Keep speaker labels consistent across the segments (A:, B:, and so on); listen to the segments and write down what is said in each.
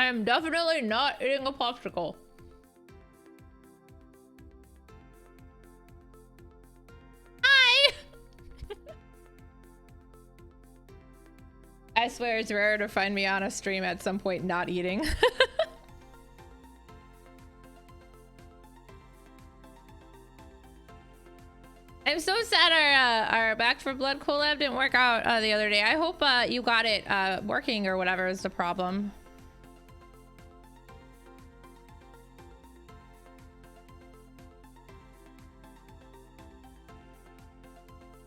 A: I am definitely not eating a popsicle. Hi! I swear it's rare to find me on a stream at some point not eating. I'm so sad our Back for Blood collab didn't work out the other day. I hope you got it working or whatever is the problem.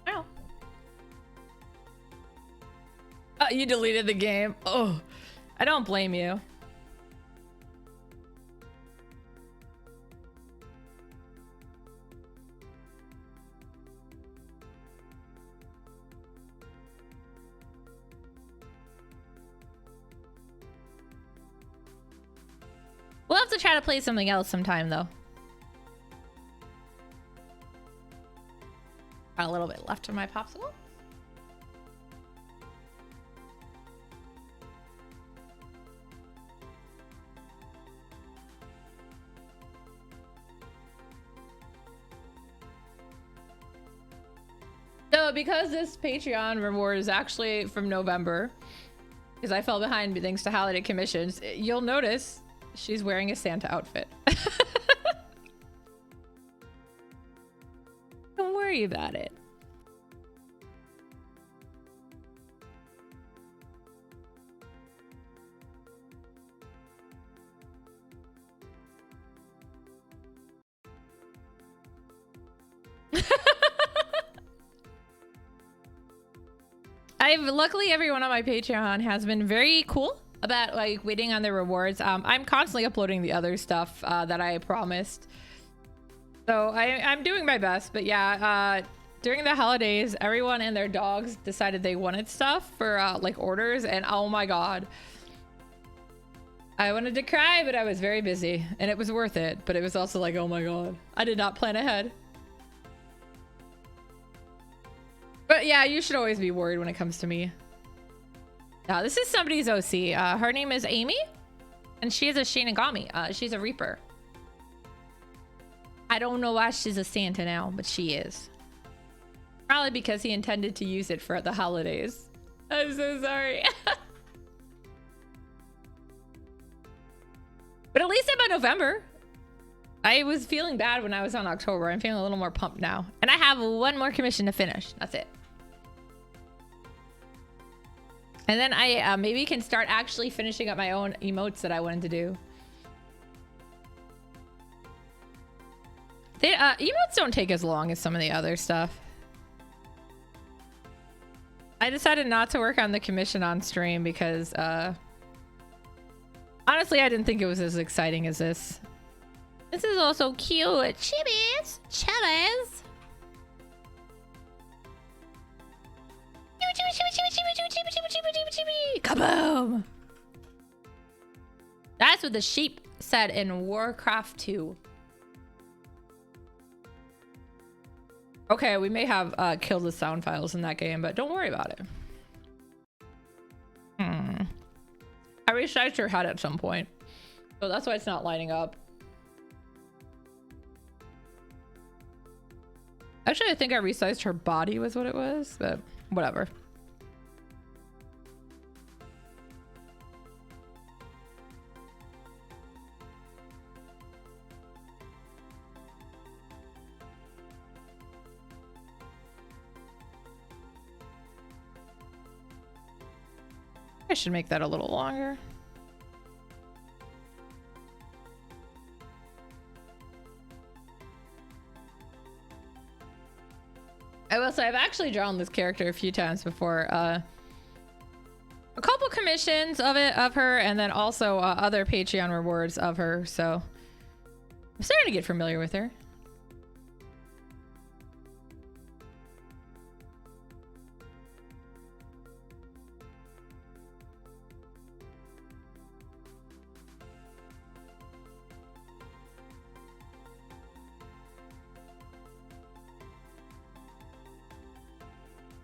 A: Wow. You deleted the game. Oh, I don't blame you. We'll have to try to play something else sometime, though. Got a little bit left of my popsicle. So, because this Patreon reward is actually from November, because I fell behind thanks to holiday commissions, you'll notice she's wearing a Santa outfit. Don't worry about it. Luckily everyone on my Patreon has been very cool about like waiting on the rewards. I'm constantly uploading the other stuff that I promised, so I'm doing my best. But yeah, during the holidays everyone and their dogs decided they wanted stuff for like orders, and oh my god, I wanted to cry, but I was very busy and it was worth it. But it was also like, oh my god, I did not plan ahead. But yeah, you should always be worried when it comes to me. Now, this is somebody's OC. Her name is Amy, and she is a Shinigami. She's a Reaper. I don't know why she's a Santa now, but she is. Probably because he intended to use it for the holidays. I'm so sorry. But at least I'm on November. I was feeling bad when I was on October. I'm feeling a little more pumped now. And I have one more commission to finish. That's it. And then I maybe can start actually finishing up my own emotes that I wanted to do. They, emotes don't take as long as some of the other stuff. I decided not to work on the commission on stream because honestly, I didn't think it was as exciting as this. This is also cute. Chibis. Chibis. Kaboom! That's what the sheep said in Warcraft 2. Okay, we may have killed the sound files in that game, but don't worry about it. I resized her head at some point, so that's why it's not lining up. Actually, I think I resized her body was what it was, but whatever. I should make that a little longer. I will say I've actually drawn this character a few times before. A couple commissions of her, and then also other Patreon rewards of her. So I'm starting to get familiar with her.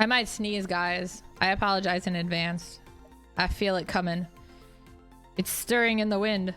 A: I might sneeze, guys. I apologize in advance. I feel it coming. It's stirring in the wind.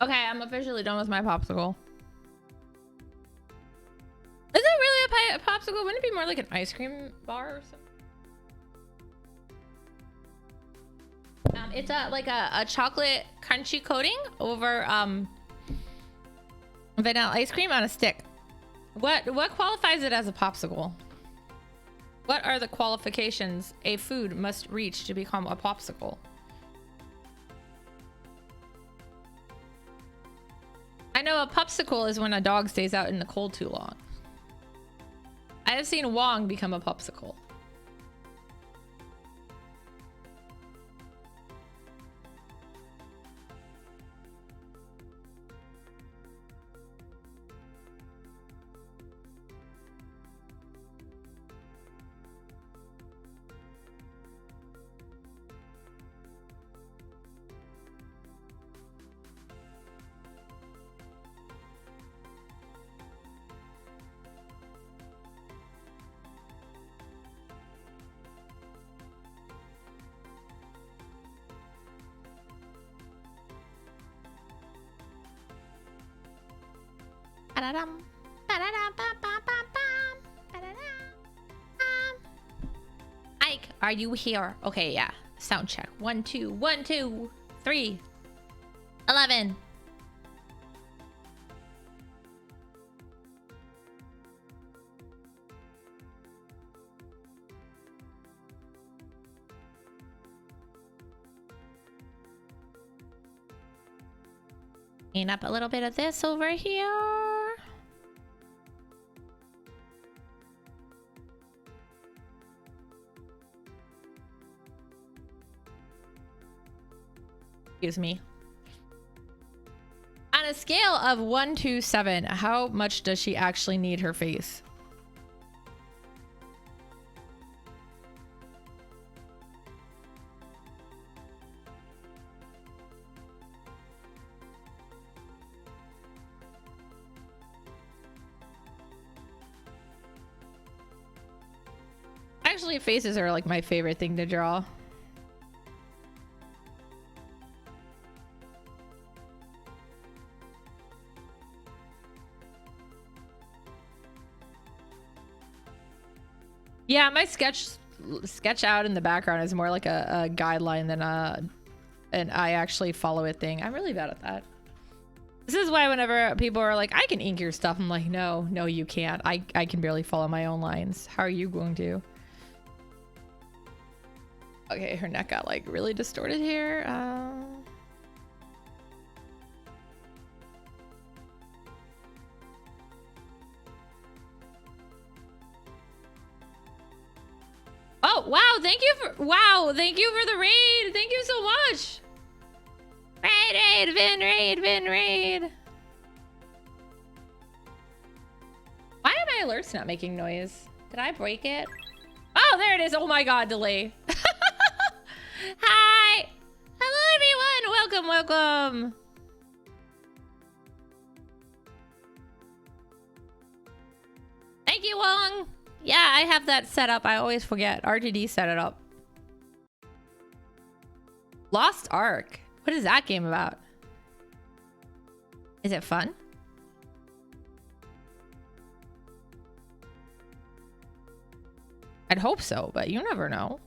A: Okay, I'm officially done with my popsicle. Is it really a popsicle? Wouldn't it be more like an ice cream bar or something? It's like a chocolate crunchy coating over vanilla ice cream on a stick. What qualifies it as a popsicle? What are the qualifications a food must reach to become a popsicle? I know a popsicle is when a dog stays out in the cold too long. I have seen Wong become a popsicle. Ike, are you here? Okay, yeah. Sound check. 1, 2, 1, 2, 3, 11. Clean up a little bit of this over here. Excuse me. On a scale of 1 to 7, how much does she actually need her face? Actually, faces are like my favorite thing to draw. Yeah, my sketch out in the background is more like a guideline than an I actually follow it thing. I'm really bad at that. This is why whenever people are like, I can ink your stuff, I'm like, no, you can't. I can barely follow my own lines. How are you going to? Okay, her neck got like really distorted here. Oh, wow, thank you for the raid. Thank you so much. Vin raid. Why are my alerts not making noise? Did I break it? Oh, there it is. Oh my god, delay. Hi. Hello everyone. Welcome. Thank you, Wong. Yeah, I have that set up. I always forget. RTD set it up. Lost Ark. What is that game about? Is it fun? I'd hope so, but you never know.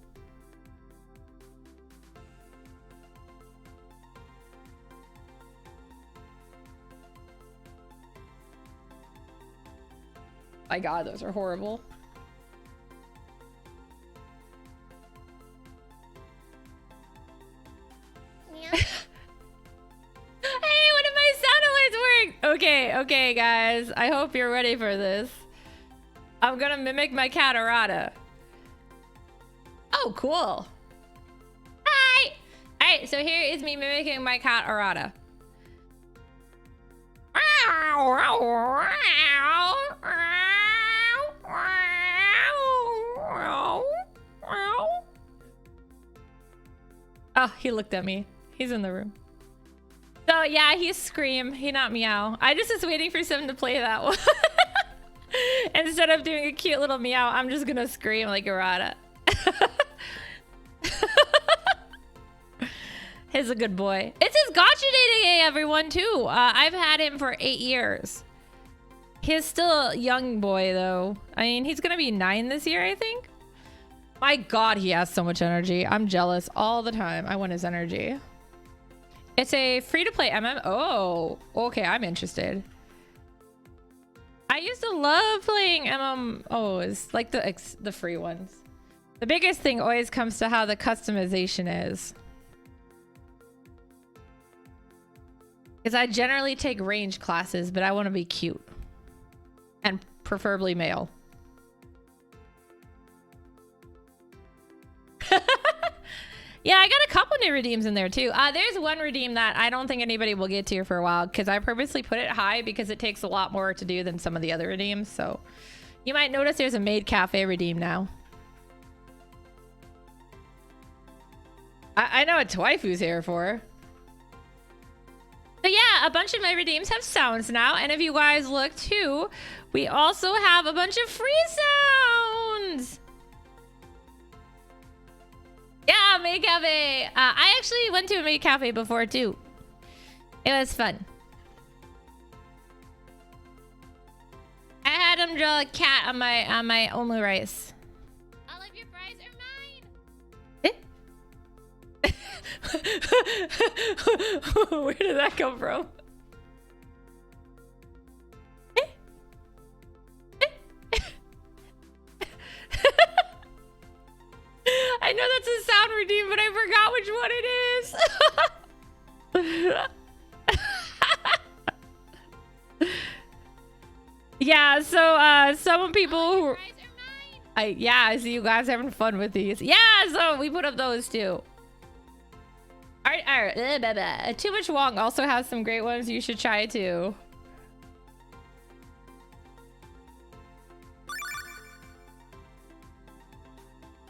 A: My god, those are horrible. Hey, one of my sound alerts worked! Okay, guys. I hope you're ready for this. I'm gonna mimic my cat Arata. Oh, cool. Hi! Alright, so here is me mimicking my cat Arata. Oh, he looked at me. He's in the room. So yeah, he scream. He not meow. I just was waiting for someone to play that one. Instead of doing a cute little meow, I'm just gonna scream like Arata. He's a good boy. It's his gotcha day, everyone, too. I've had him for 8 years. He's still a young boy, though. I mean, he's gonna be 9 this year, I think. My God, he has so much energy. I'm jealous all the time. I want his energy. It's a free-to-play MM. Oh, okay, I'm interested. I used to love playing MMOs, like the free ones. The biggest thing always comes to how the customization is. Because I generally take range classes, but I want to be cute. And preferably male. Yeah, I got a couple new redeems in there too. There's one redeem that I don't think anybody will get to for a while because I purposely put it high because it takes a lot more to do than some of the other redeems. So you might notice there's a maid cafe redeem now. I know what Twaifu's here for. But yeah, a bunch of my redeems have sounds now. And if you guys look too, we also have a bunch of free sounds. Yeah, maid cafe. I actually went to a maid cafe before too. It was fun. I had him draw a cat on my only rice. All of your fries are mine. Where did that come from? I know that's a sound redeem, but I forgot which one it is. Yeah, so some people who I see you guys having fun with these. Yeah, so we put up those too. Alright, Too Much Wong also has some great ones you should try too.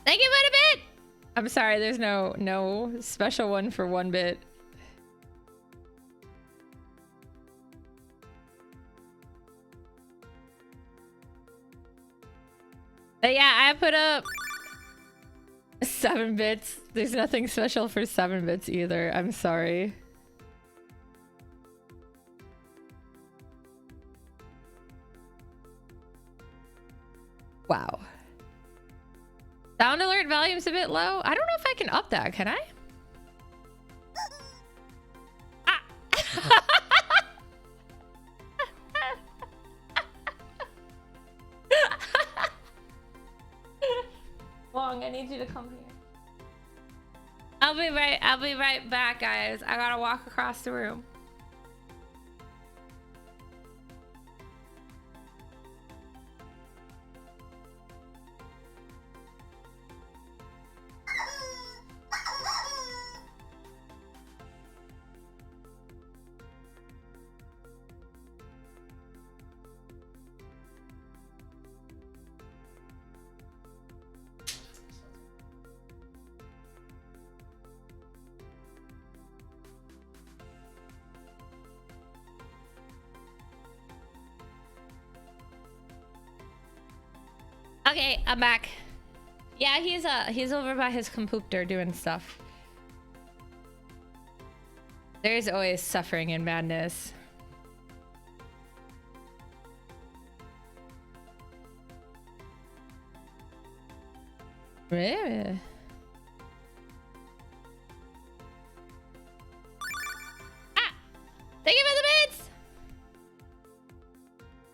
A: Thank you, 1-bit. I'm sorry, there's no special one for 1-bit. But yeah, I put up 7 bits. There's nothing special for 7 bits either. I'm sorry. Wow. Sound alert volume's a bit low. I don't know if I can up that. Can I? Ah. Long, I need you to come here. I'll be right back, guys. I gotta walk across the room. Okay, I'm back. Yeah, he's over by his computer doing stuff. There's always suffering and madness. Really? Ah! Thank you for the bits!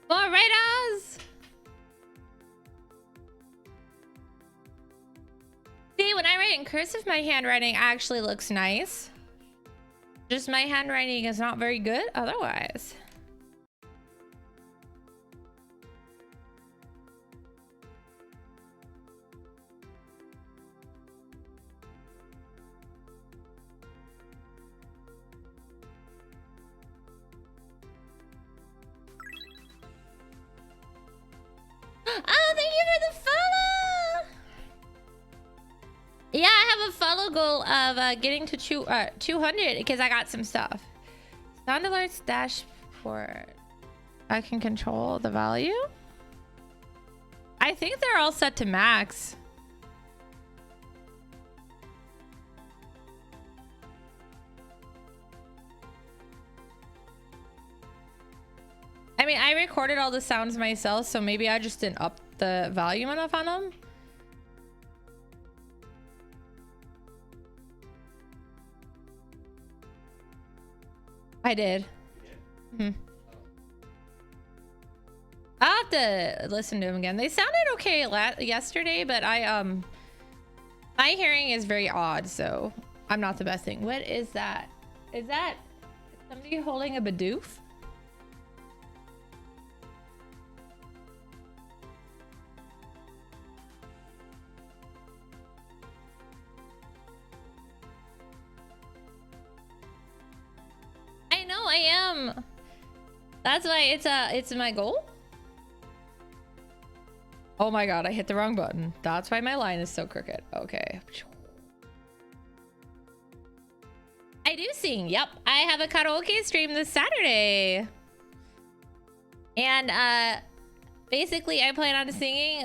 A: More radars! See, when I write in cursive, my handwriting actually looks nice. Just my handwriting is not very good otherwise. goal of getting to 200 because I got some stuff. Sound alerts dashboard. I can control the value. I think they're all set to max. I mean, I recorded all the sounds myself, so maybe I just didn't up the volume enough on them. I did. Mm-hmm. I'll have to listen to them again. They sounded okay yesterday, but my hearing is very odd, so I'm not the best thing. What is that? Is that somebody holding a Bidoof? I know I am. That's why it's my goal. Oh my god, I hit the wrong button. That's why my line is so crooked. Okay. I do sing. Yep. I have a karaoke stream this Saturday. And basically I plan on singing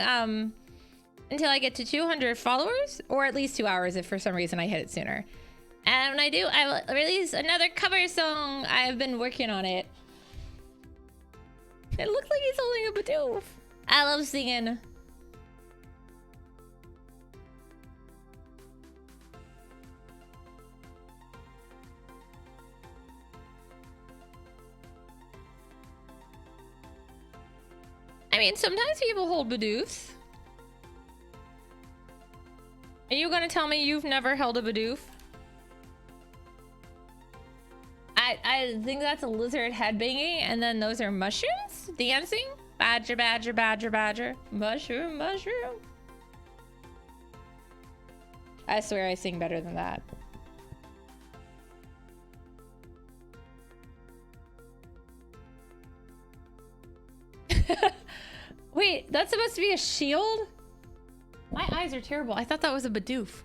A: until I get to 200 followers, or at least 2 hours if for some reason I hit it sooner. And when I do, I will release another cover song. I've been working on it. It looks like he's holding a Bidoof. I love singing. I mean, sometimes people hold Bidoofs. Are you gonna tell me you've never held a Bidoof? I think that's a lizard headbanging, and then those are mushrooms dancing. Badger, badger, badger, badger. Mushroom, mushroom. I swear I sing better than that. Wait, that's supposed to be a shield? My eyes are terrible. I thought that was a Bidoof.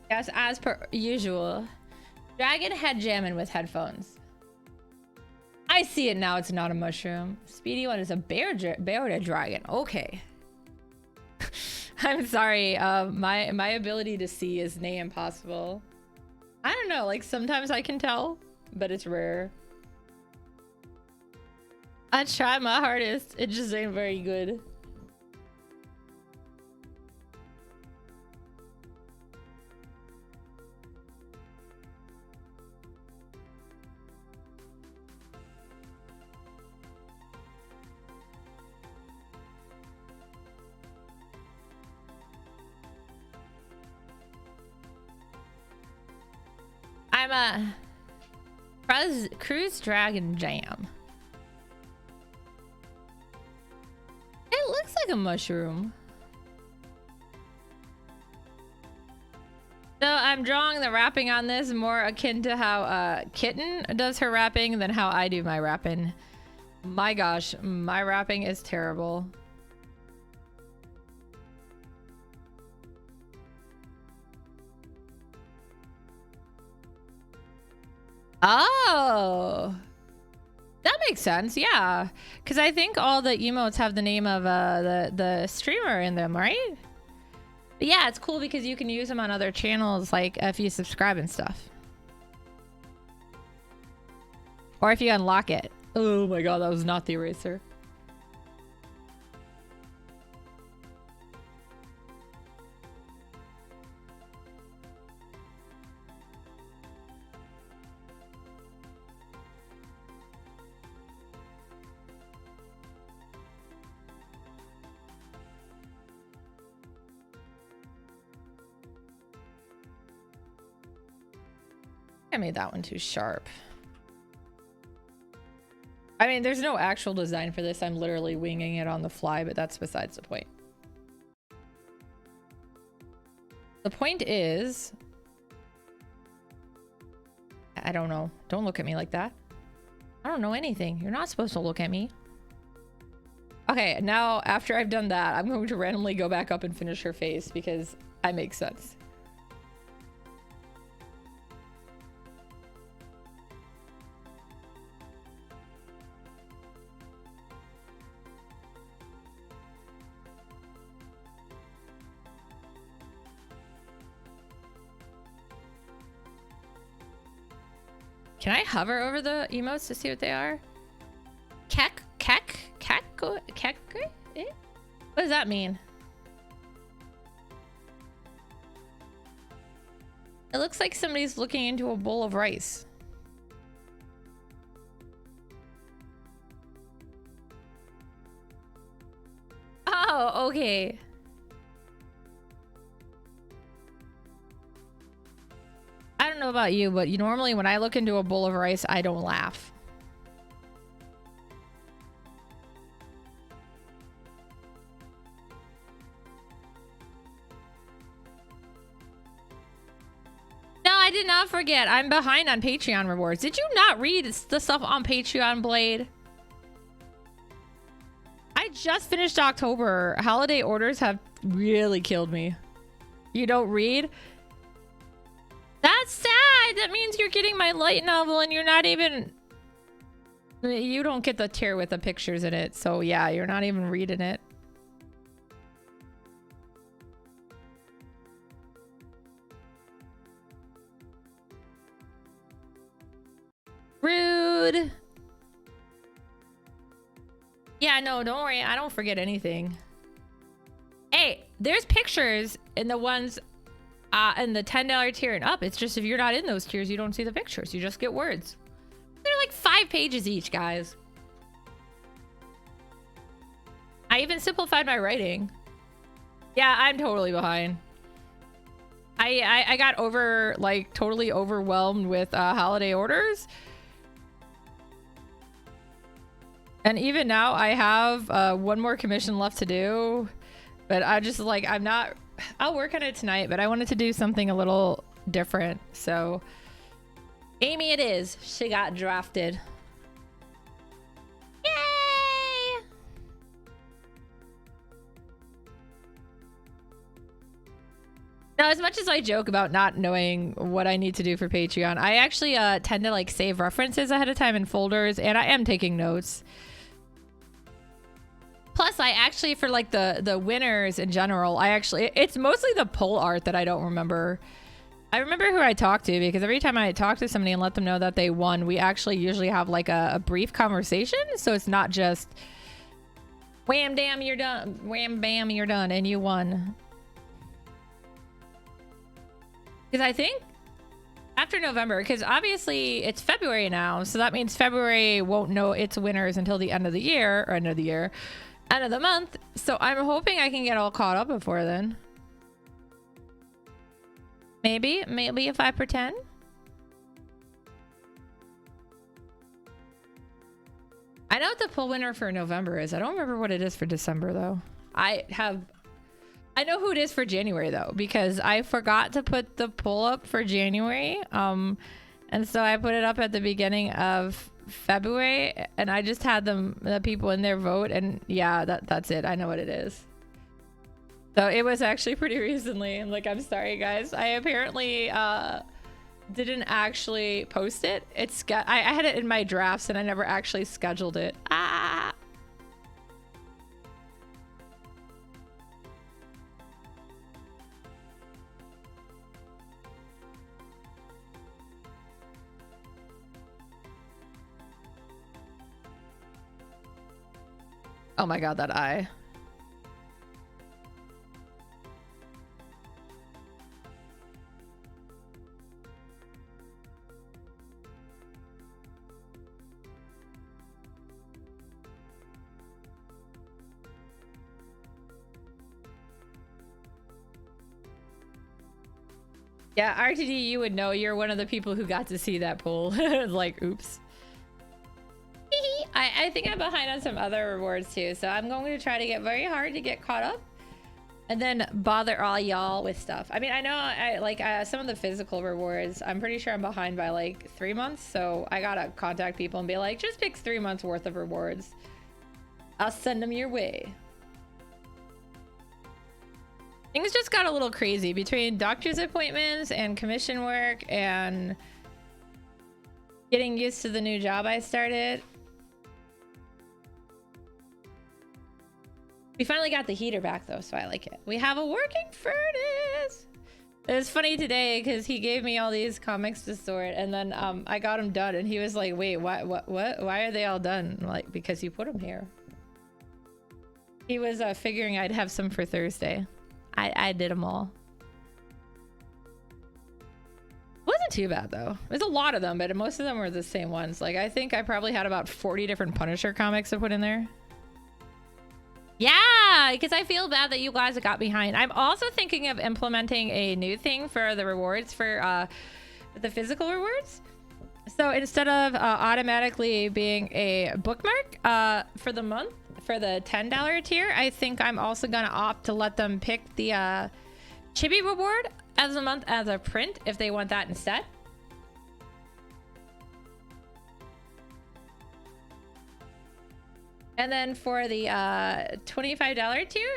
A: Yes, as per usual. Dragon head jamming with headphones. I see it now. It's not a mushroom. Speedy one is a bear dragon. Okay. I'm sorry. My ability to see is near impossible. I don't know. Like sometimes I can tell, but it's rare. I try my hardest. It just ain't very good. I'm a Cruise Dragon Jam. It looks like a mushroom. So I'm drawing the wrapping on this more akin to how Kitten does her wrapping than how I do my wrapping. My gosh, my wrapping is terrible. Oh, that makes sense. Yeah, because I think all the emotes have the name of the streamer in them, right? But yeah, it's cool because you can use them on other channels, like if you subscribe and stuff, or if you unlock it. Oh my god, that was not the eraser. I made that one too sharp. I mean, there's no actual design for this. I'm literally winging it on the fly, but that's besides the point. The point is... I don't know. Don't look at me like that. I don't know anything. You're not supposed to look at me. Okay, now after I've done that, I'm going to randomly go back up and finish her face because I make sense. Can I hover over the emotes to see what they are? Kek? What does that mean? It looks like somebody's looking into a bowl of rice. Oh, okay. I don't know about you, but normally when I look into a bowl of rice, I don't laugh. No, I did not forget. I'm behind on Patreon rewards. Did you not read the stuff on Patreon, Blade? I just finished October. Holiday orders have really killed me. You don't read? That's sad. That means you're getting my light novel and you're not even... You don't get the tier with the pictures in it. So yeah, you're not even reading it. Rude. Yeah, no, don't worry. I don't forget anything. Hey, there's pictures in the ones in the $10 tier and up. It's just if you're not in those tiers, you don't see the pictures. You just get words. They're like 5 pages each, guys. I even simplified my writing. Yeah, I'm totally behind. I got totally overwhelmed with holiday orders. And even now I have one more commission left to do, but I just I'll work on it tonight, but I wanted to do something a little different. So Amy it is. She got drafted. Yay! Now, as much as I joke about not knowing what I need to do for Patreon, I actually tend to save references ahead of time in folders, and I am taking notes. Plus, I actually, for the winners in general, it's mostly the poll art that I don't remember. I remember who I talked to because every time I talk to somebody and let them know that they won, we actually usually have a brief conversation. So it's not just wham, damn, you're done. Wham, bam, you're done. And you won. Because I think after November, because obviously it's February now. So that means February won't know its winners until the end of the year, or end of the month. So I'm hoping I can get all caught up before then. Maybe if I pretend. I know what the poll winner for November is. I don't remember what it is for December though. I know who it is for January though, because I forgot to put the poll up for January. And so I put it up at the beginning of February, and I just had the people in their vote, and yeah, that's it. I know what it is. So it was actually pretty recently. I'm sorry guys. I apparently didn't actually post it. I had it in my drafts and I never actually scheduled it. Ah. Oh my god, that eye. Yeah, RTD, you would know. You're one of the people who got to see that poll. Like, oops. I think I'm behind on some other rewards too, so I'm going to try to get very hard to get caught up. And then bother all y'all with stuff. I mean, I know some of the physical rewards, I'm pretty sure I'm behind by like 3 months. So I gotta contact people and be like, just pick 3 months worth of rewards. I'll send them your way. Things just got a little crazy between doctor's appointments and commission work and getting used to the new job I started. We finally got the heater back though, so I like it. We have a working furnace. It was funny today because he gave me all these comics to sort, and then I got them done, and he was like, "Wait, what? Why are they all done?" I'm like, because you put them here. He was figuring I'd have some for Thursday. I did them all. It wasn't too bad though. There's a lot of them, but most of them were the same ones. Like I think I probably had about 40 different Punisher comics to put in there. Yeah, because I feel bad that you guys got behind. I'm also thinking of implementing a new thing for the rewards for the physical rewards. So instead of automatically being a bookmark for the month, for the $10 tier, I think I'm also going to opt to let them pick the Chibi reward as a month as a print if they want that instead. And then for the $25 tier,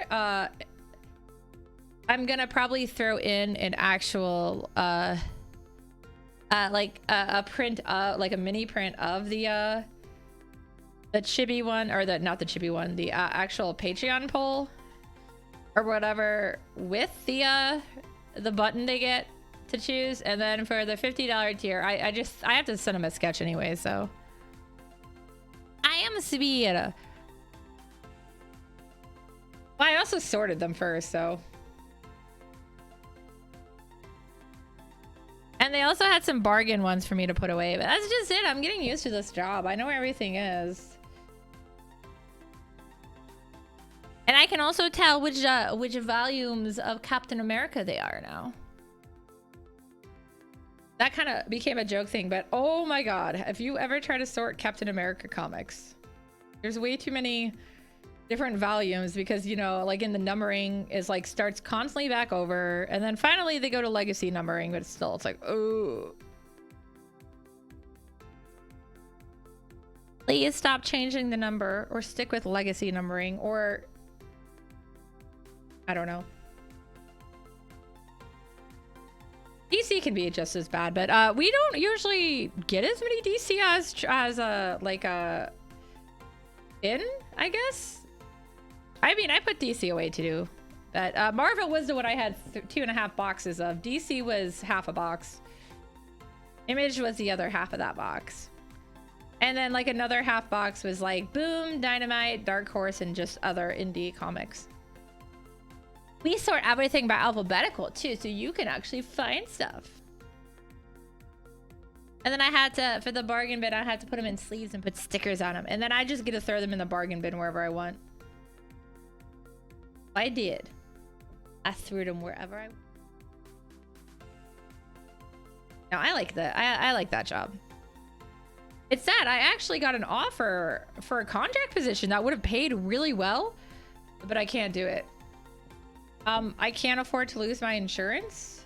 A: I'm gonna probably throw in an actual like a print of, like a mini print of the Chibi one, or not the Chibi one, the actual Patreon poll or whatever, with the button they get to choose. And then for the $50 tier, I have to send them a sketch anyway, so I am a Sibiera. Well, I also sorted them first, so. And they also had some bargain ones for me to put away, but that's just it. I'm getting used to this job. I know where everything is. And I can also tell which volumes of Captain America they are now. That kind of became a joke thing, but oh my god, if you ever try to sort Captain America comics, there's way too many different volumes, because, you know, like in the numbering is like starts constantly back over, and then finally they go to legacy numbering, but still it's like, oh, please stop changing the number or stick with legacy numbering, or I don't know. DC can be just as bad, but we don't usually get as many DC as in, I guess. I mean, I put DC away to do, but Marvel was the one I had 2.5 boxes of. DC was half a box. Image was the other half of that box. And then like another half box was like Boom, Dynamite, Dark Horse, and just other indie comics. We sort everything by alphabetical too, so you can actually find stuff. And then I had to, for the bargain bin, I had to put them in sleeves and put stickers on them. And then I just get to throw them in the bargain bin wherever I want. I did. I threw them wherever I... No, I like that. I like that job. It's sad. I actually got an offer for a contract position that would have paid really well, but I can't do it. I can't afford to lose my insurance.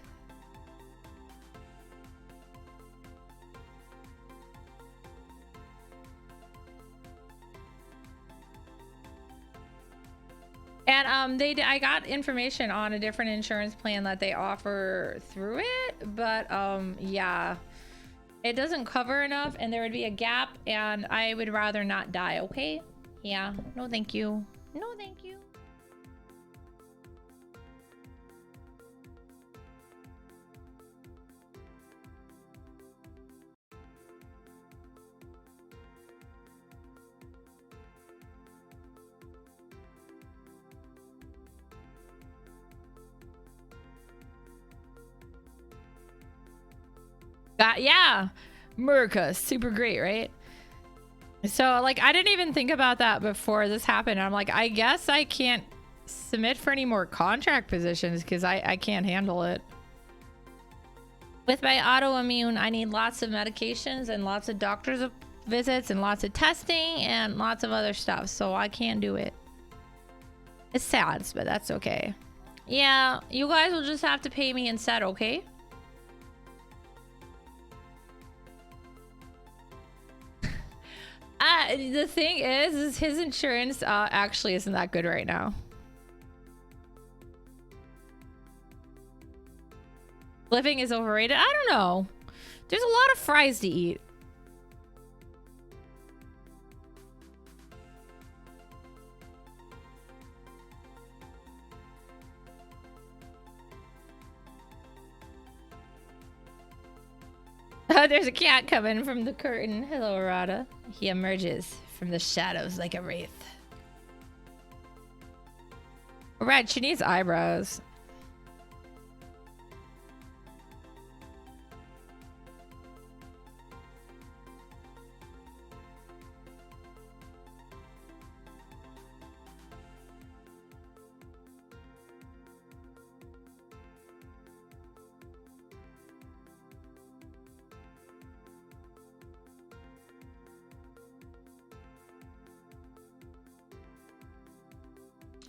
A: And I got information on a different insurance plan that they offer through it, but yeah, it doesn't cover enough, and there would be a gap, and I would rather not die. Okay? Yeah. No, thank you. No, thank you. Yeah, Murka, super great, right? So like I didn't even think about that before this happened. I'm like, I guess I can't submit for any more contract positions because I can't handle it. With my autoimmune, I need lots of medications and lots of doctor's visits and lots of testing and lots of other stuff, so I can't do it. It's sad, but that's okay. Yeah, you guys will just have to pay me instead, okay? The thing is his insurance actually isn't that good right now. Living is overrated? I don't know. There's a lot of fries to eat. There's a cat coming from the curtain. Hello, Arata. He emerges from the shadows like a wraith. Right, she needs eyebrows.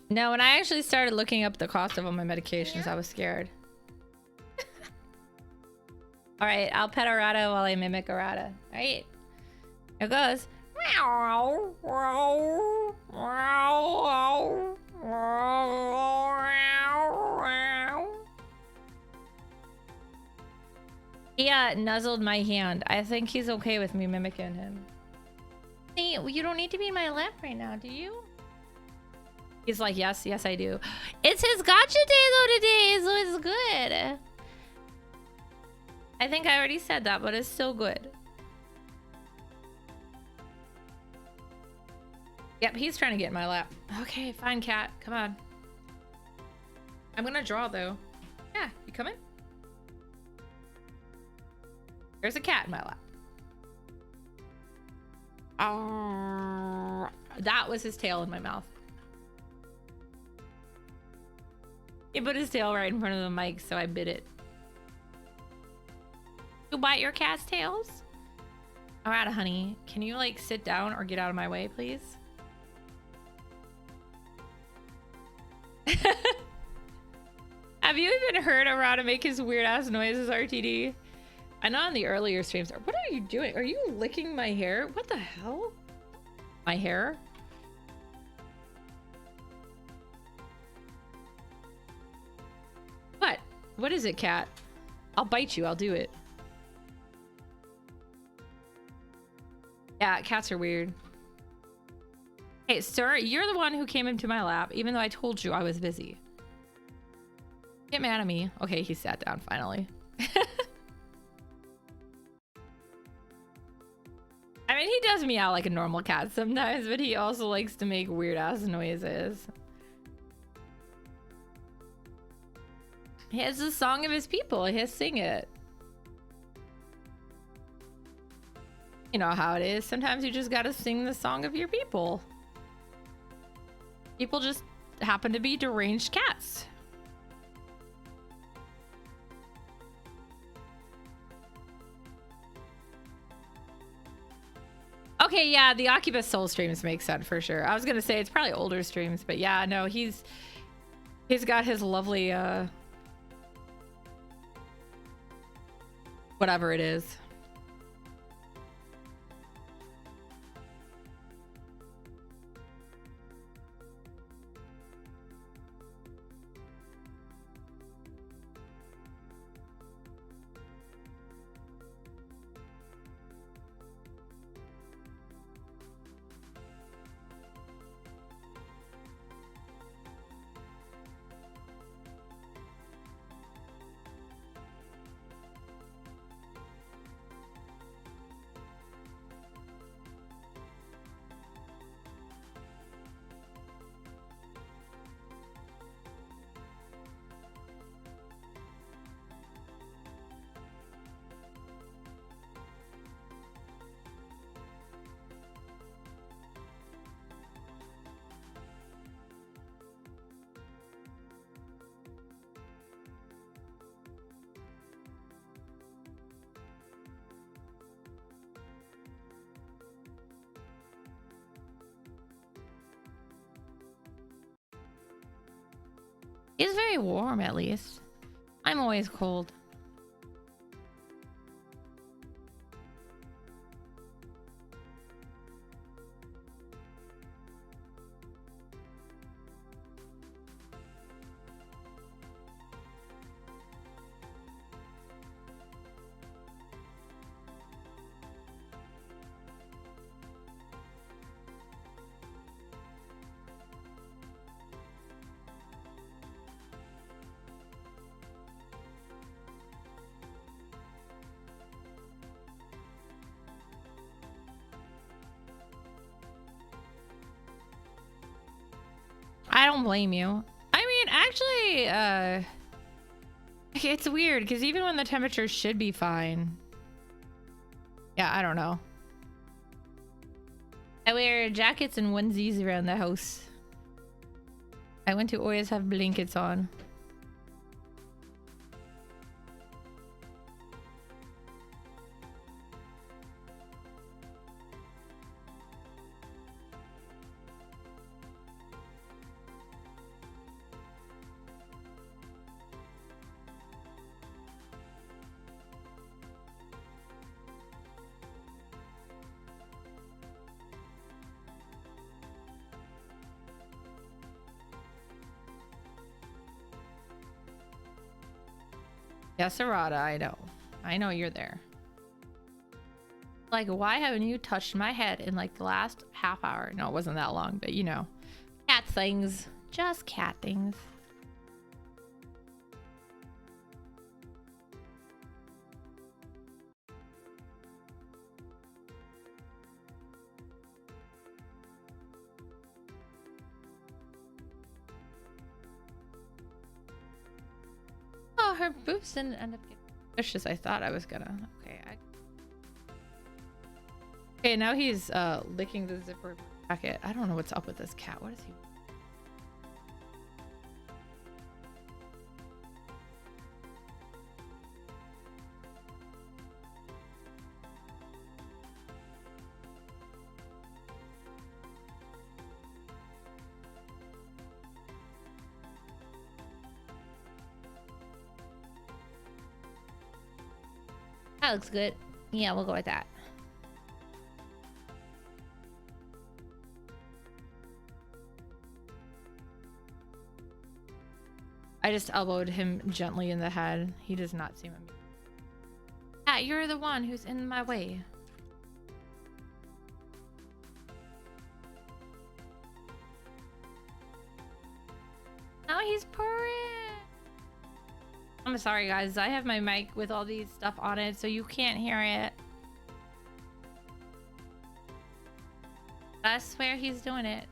A: No, when I actually started looking up the cost of all my medications, I was scared. All right, I'll pet Arata while I mimic Arata. All right, here goes. He nuzzled my hand. I think he's okay with me mimicking him. Hey, you don't need to be in my lap right now, do you? He's like, yes, I do. It's his gotcha day though today, so it's good. I think I already said that, but it's still good. Yep, he's trying to get in my lap. Okay, fine, cat. Come on. I'm gonna draw though. Yeah, you coming? There's a cat in my lap. Oh, that was his tail in my mouth. He put his tail right in front of the mic, so I bit it. You bite your cat's tails? Alright, honey. Can you, like, sit down or get out of my way, please? Have you even heard Arata make his weird-ass noises, RTD? I know on the earlier streams. What are you doing? Are you licking my hair? What the hell? My hair? What? What is it, cat? I'll bite you. I'll do it. Yeah, cats are weird. Hey, sir, you're the one who came into my lap, even though I told you I was busy. Get mad at me. Okay, he sat down finally. I mean, he does meow like a normal cat sometimes, but he also likes to make weird-ass noises. He has the song of his people. He'll sing it. You know how it is. Sometimes you just gotta sing the song of your people. People just happen to be deranged cats. Okay, yeah, the Occupus Soul streams make sense for sure. I was gonna say it's probably older streams, but yeah, no, he's got his lovely whatever it is. He's very warm, at least. I'm always cold. I don't blame you. I mean, actually, it's weird because even when the temperature should be fine. Yeah, I don't know. I wear jackets and onesies around the house. I want to always have blankets on. Yes, Arata, I know. I know you're there. Like, why haven't you touched my head in like the last half hour? No, it wasn't that long, but you know. Cat things. Just cat things. Oh, her boobs didn't end up getting vicious. I thought I was gonna. Okay, okay, now he's licking the zipper jacket. I don't know what's up with this cat. What is he? That looks good. Yeah, we'll go with that. I just elbowed him gently in the head. He does not seem amused. Yeah, you're the one who's in my way. Now he's purring. I'm sorry, guys. I have my mic with all these stuff on it, so you can't hear it. I swear he's doing it.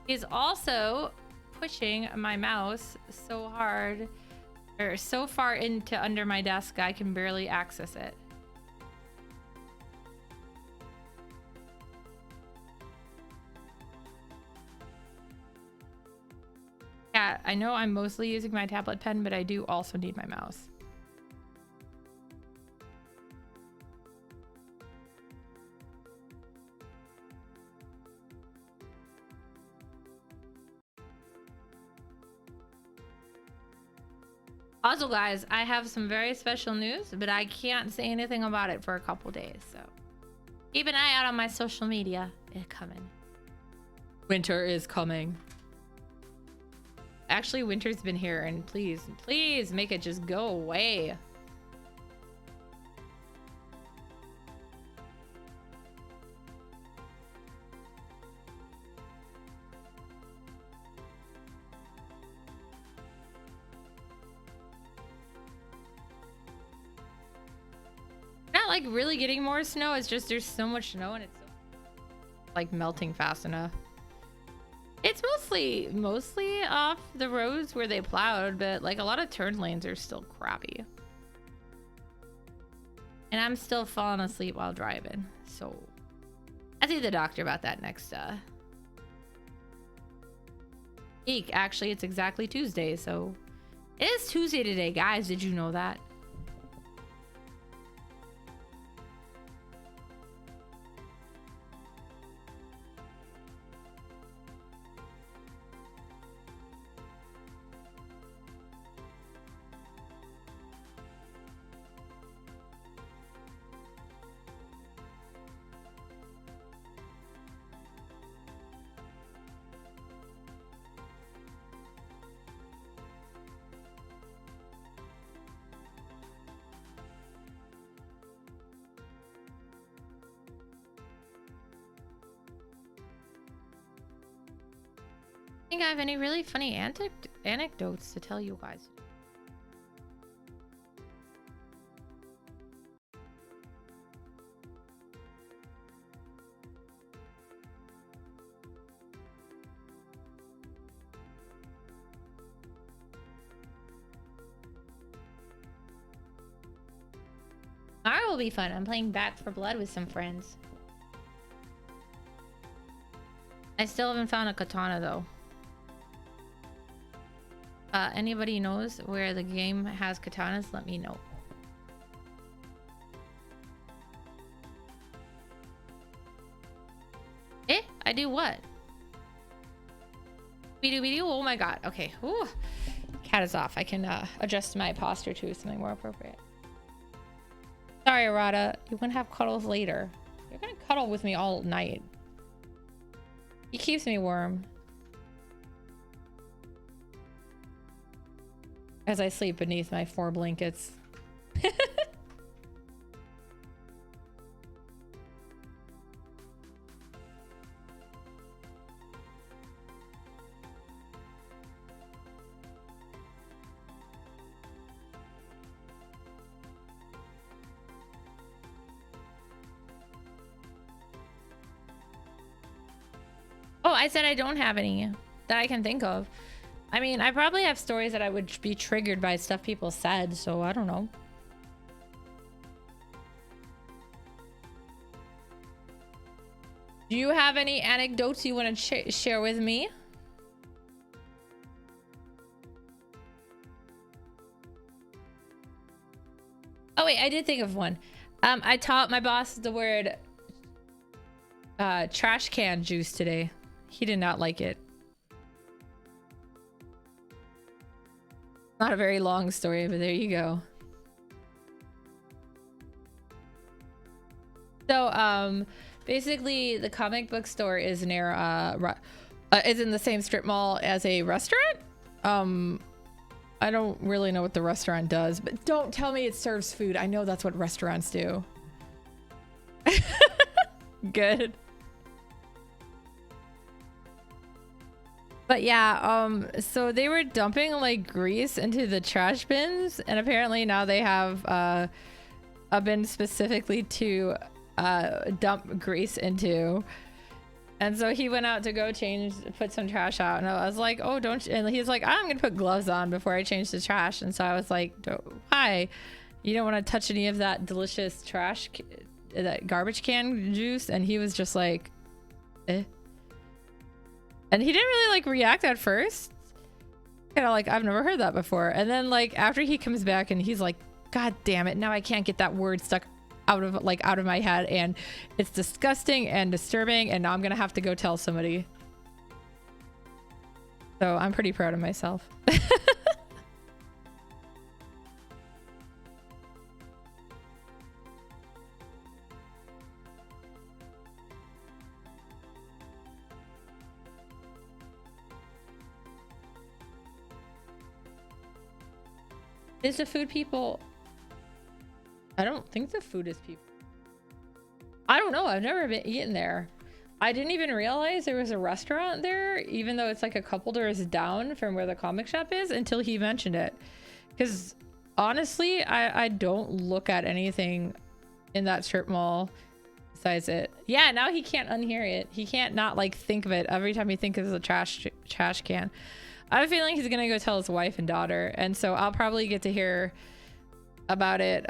A: He's also pushing my mouse so hard, or so far into under my desk, I can barely access it. Yeah, I know I'm mostly using my tablet pen, but I do also need my mouse. Also, guys, I have some very special news, but I can't say anything about it for a couple days, so keep an eye out on my social media. It's coming. Winter is coming. Actually, winter's been here, and please make it just go away. Not like really getting more snow, it's just there's so much snow and it's so, like melting fast enough. It's mostly off the roads where they plowed, but like a lot of turn lanes are still crappy. And I'm still falling asleep while driving, so I'll see the doctor about that next week. Actually, it's exactly Tuesday, so it is Tuesday today, guys. Did you know that? think I have any really funny anecdotes to tell you guys. Tomorrow will be fun. I'm playing Back for Blood with some friends. I still haven't found a katana though. Anybody knows where the game has katanas? Let me know. Eh? I do what? Oh my god. Okay. Ooh. Cat is off. I can adjust my posture to something more appropriate. Sorry, Arata. You can have cuddles later. You're gonna cuddle with me all night. He keeps me warm. As I sleep beneath my 4 blankets. Oh, I said I don't have any that I can think of. I mean, I probably have stories that I would be triggered by stuff people said, so I don't know. Do you have any anecdotes you want to share with me? Oh wait, I did think of one. I taught my boss the word trash can juice today. He did not like it. Not a very long story, but there you go. So, basically, the comic book store is near, is in the same strip mall as a restaurant. I don't really know what the restaurant does, but don't tell me it serves food. I know that's what restaurants do. Good. But yeah, so they were dumping like grease into the trash bins, and apparently now they have a bin specifically to dump grease into. And so he went out to go put some trash out, and I was like, oh, don't you? And he's like, I'm gonna put gloves on before I change the trash. And so I was like, why? You don't want to touch any of that delicious trash, that garbage can juice? And he was just like, eh. And he didn't really like react at first. Kind of like, I've never heard that before. And then like after he comes back and he's like, God damn it, now I can't get that word stuck out of my head, and it's disgusting and disturbing, and now I'm gonna have to go tell somebody. So I'm pretty proud of myself. Is the food people? I don't think the food is people. I don't know. I've never been eaten there. I didn't even realize there was a restaurant there, even though it's like a couple doors down from where the comic shop is, until he mentioned it. Because honestly, I don't look at anything in that strip mall besides it. Yeah, now he can't unhear it. He can't not like think of it every time he thinks of a trash can. I have a feeling he's gonna go tell his wife and daughter, and so I'll probably get to hear about it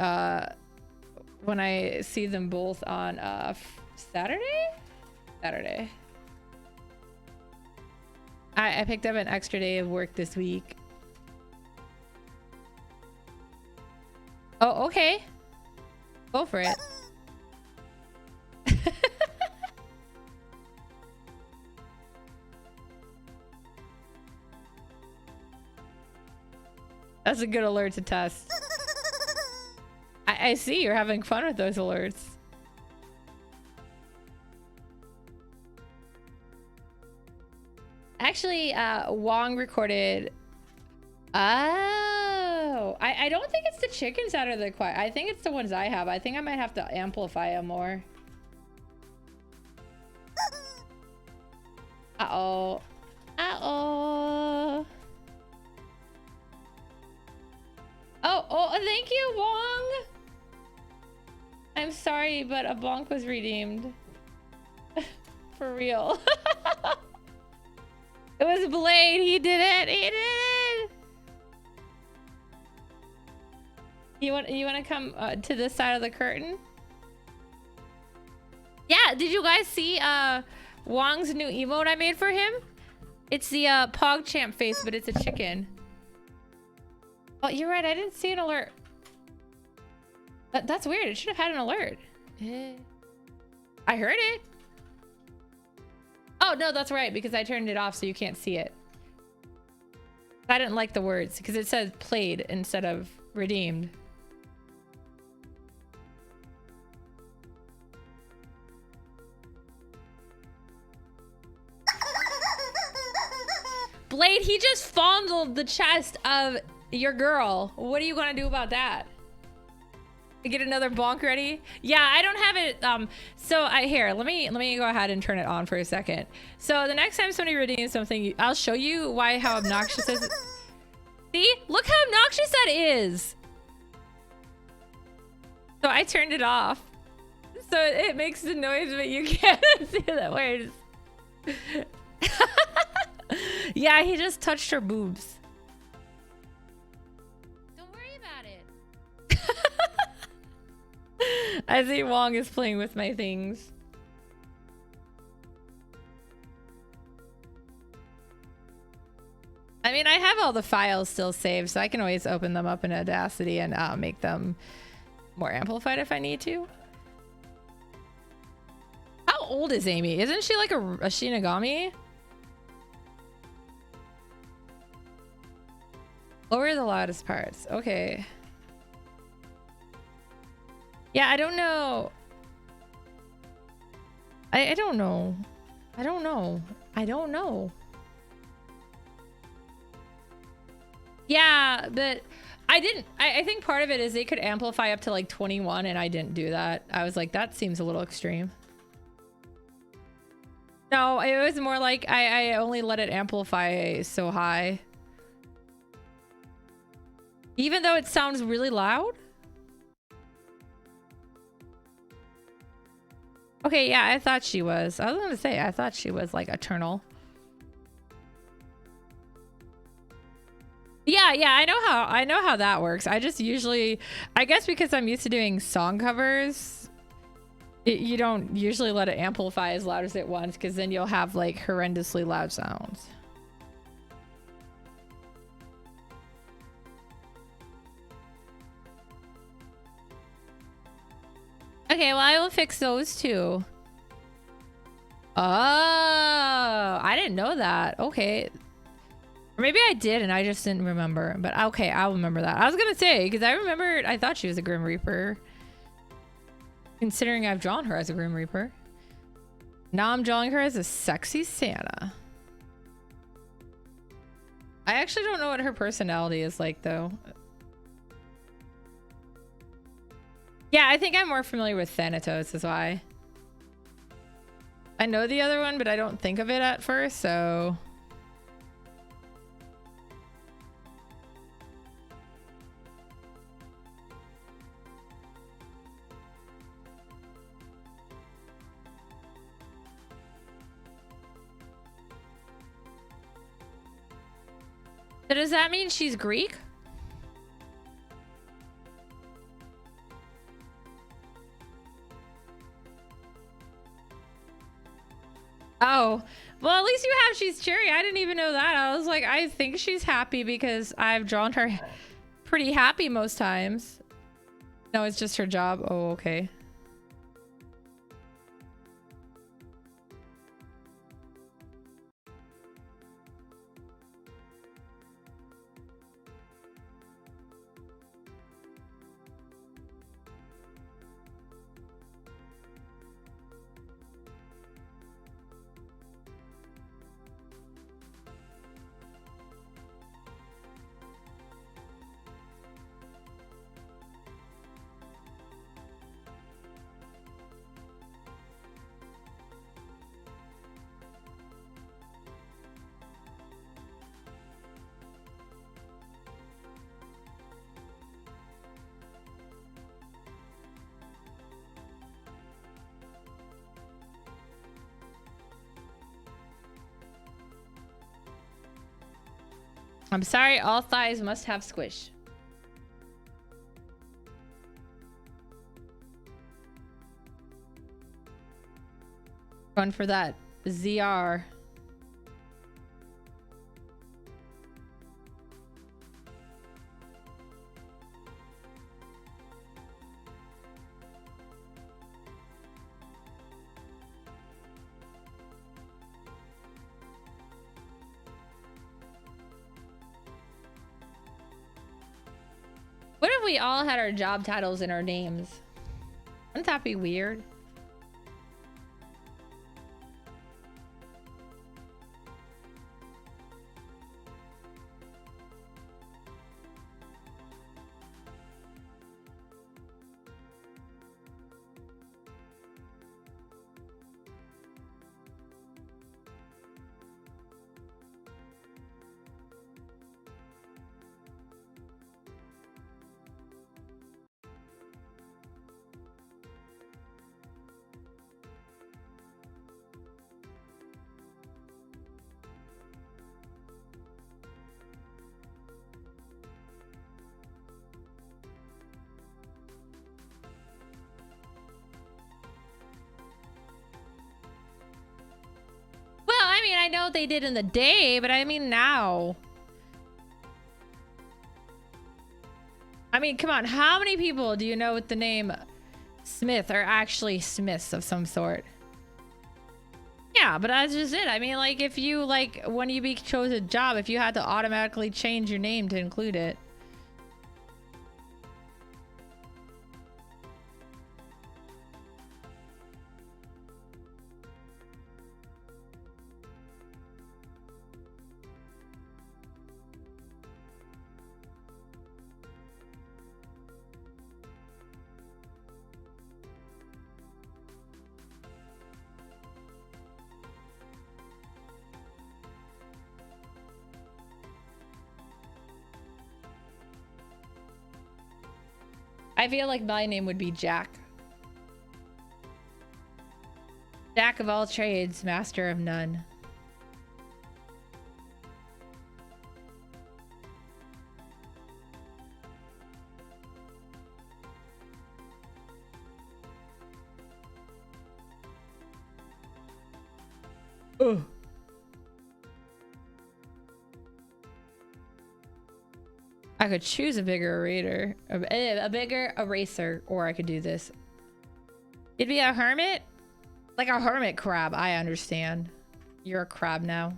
A: when I see them both on Saturday. I picked up an extra day of work this week. Oh, okay. Go for it. That's a good alert to test. I see you're having fun with those alerts. Actually, Wong recorded. Oh, I don't think it's the chickens that are the quiet. I think it's the ones I have. I think I might have to amplify them more. Uh-oh. Uh-oh. Oh, thank you, Wong. I'm sorry, but a bonk was redeemed. For real. It was Blade. He did it. He did it. You want to come to this side of the curtain? Yeah. Did you guys see Wong's new emote I made for him? It's the PogChamp face, but it's a chicken. Oh, you're right. I didn't see an alert. That's weird. It should have had an alert. I heard it. Oh, no, that's right. Because I turned it off so you can't see it. I didn't like the words because it says played instead of redeemed. Blade, he just fondled the chest of your girl. What are you gonna do about that? Get another bonk ready? Yeah, I don't have it. So here, let me go ahead and turn it on for a second. So the next time somebody redeems something, I'll show you how obnoxious it is. See? Look how obnoxious that is. So I turned it off. So it makes the noise, but you can't see the words. Yeah, he just touched her boobs. Don't worry about it. I see Wong is playing with my things. I mean, I have all the files still saved, so I can always open them up in Audacity and make them more amplified if I need to. How old is Amy? Isn't she like a Shinigami? Lower the loudest parts. Okay. Yeah, I don't know. I don't know. I don't know. I don't know. Yeah, but I didn't. I think part of it is they could amplify up to like 21 and I didn't do that. I was like, that seems a little extreme. No, it was more like I only let it amplify so high. Even though it sounds really loud? Okay, yeah, I thought she was. I was gonna say, I thought she was like eternal. Yeah, I know how that works. I just usually, I guess because I'm used to doing song covers, you don't usually let it amplify as loud as it wants, because then you'll have like horrendously loud sounds. Okay, well, I will fix those too. Oh, I didn't know that. Okay. Or maybe I did and I just didn't remember. But okay, I'll remember that. I was going to say, because I remembered, I thought she was a Grim Reaper. Considering I've drawn her as a Grim Reaper. Now I'm drawing her as a sexy Santa. I actually don't know what her personality is like, though. Yeah, I think I'm more familiar with Thanatos, is why. I know the other one, but I don't think of it at first, so... So does that mean she's Greek? Oh, well, at least you have she's cherry. I didn't even know that. I was like, I think she's happy because I've drawn her pretty happy most times. No, it's just her job. Oh, okay. I'm sorry, all thighs must have squish. Run for that ZR. What if we all had our job titles in our names? Wouldn't that be weird? I know they did in the day, but I mean now. I mean, come on. How many people do you know with the name Smith are actually Smiths of some sort? Yeah, but that's just it. I mean, like, if you, like, when you chose a job, if you had to automatically change your name to include it. I feel like my name would be Jack. Jack of all trades, master of none. Ugh. I could choose a bigger eraser, a bigger eraser, or I could do this. It'd be a hermit? Like a hermit crab, I understand. You're a crab now.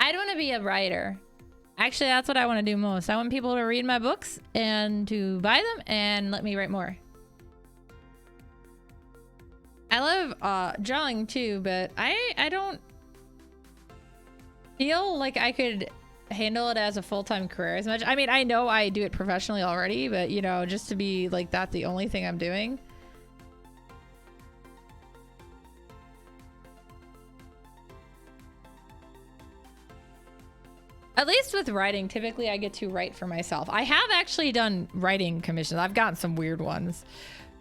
A: I'd want to be a writer. Actually, that's what I want to do most. I want people to read my books and to buy them and let me write more. I love drawing too, but I don't feel like I could handle it as a full-time career as much. I mean, I know I do it professionally already, but you know, just to be like that the only thing I'm doing. At least with writing, typically I get to write for myself. I have actually done writing commissions. I've gotten some weird ones,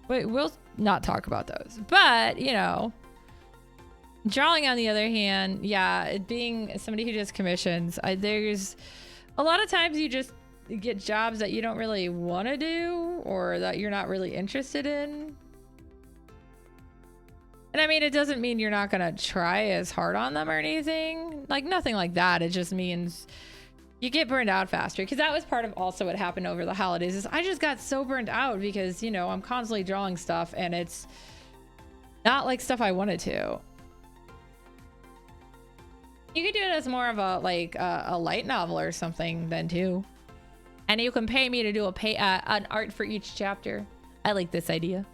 A: but we'll not talk about those. But, you know, drawing on the other hand, yeah, it being somebody who does commissions, there's a lot of times you just get jobs that you don't really want to do or that you're not really interested in. And I mean, it doesn't mean you're not going to try as hard on them or anything. Like, nothing like that. It just means you get burned out faster. Because that was part of also what happened over the holidays is I just got so burned out because, you know, I'm constantly drawing stuff and it's not like stuff I wanted to. You could do it as more of a, like, a light novel or something then too. And you can pay me to do an art for each chapter. I like this idea.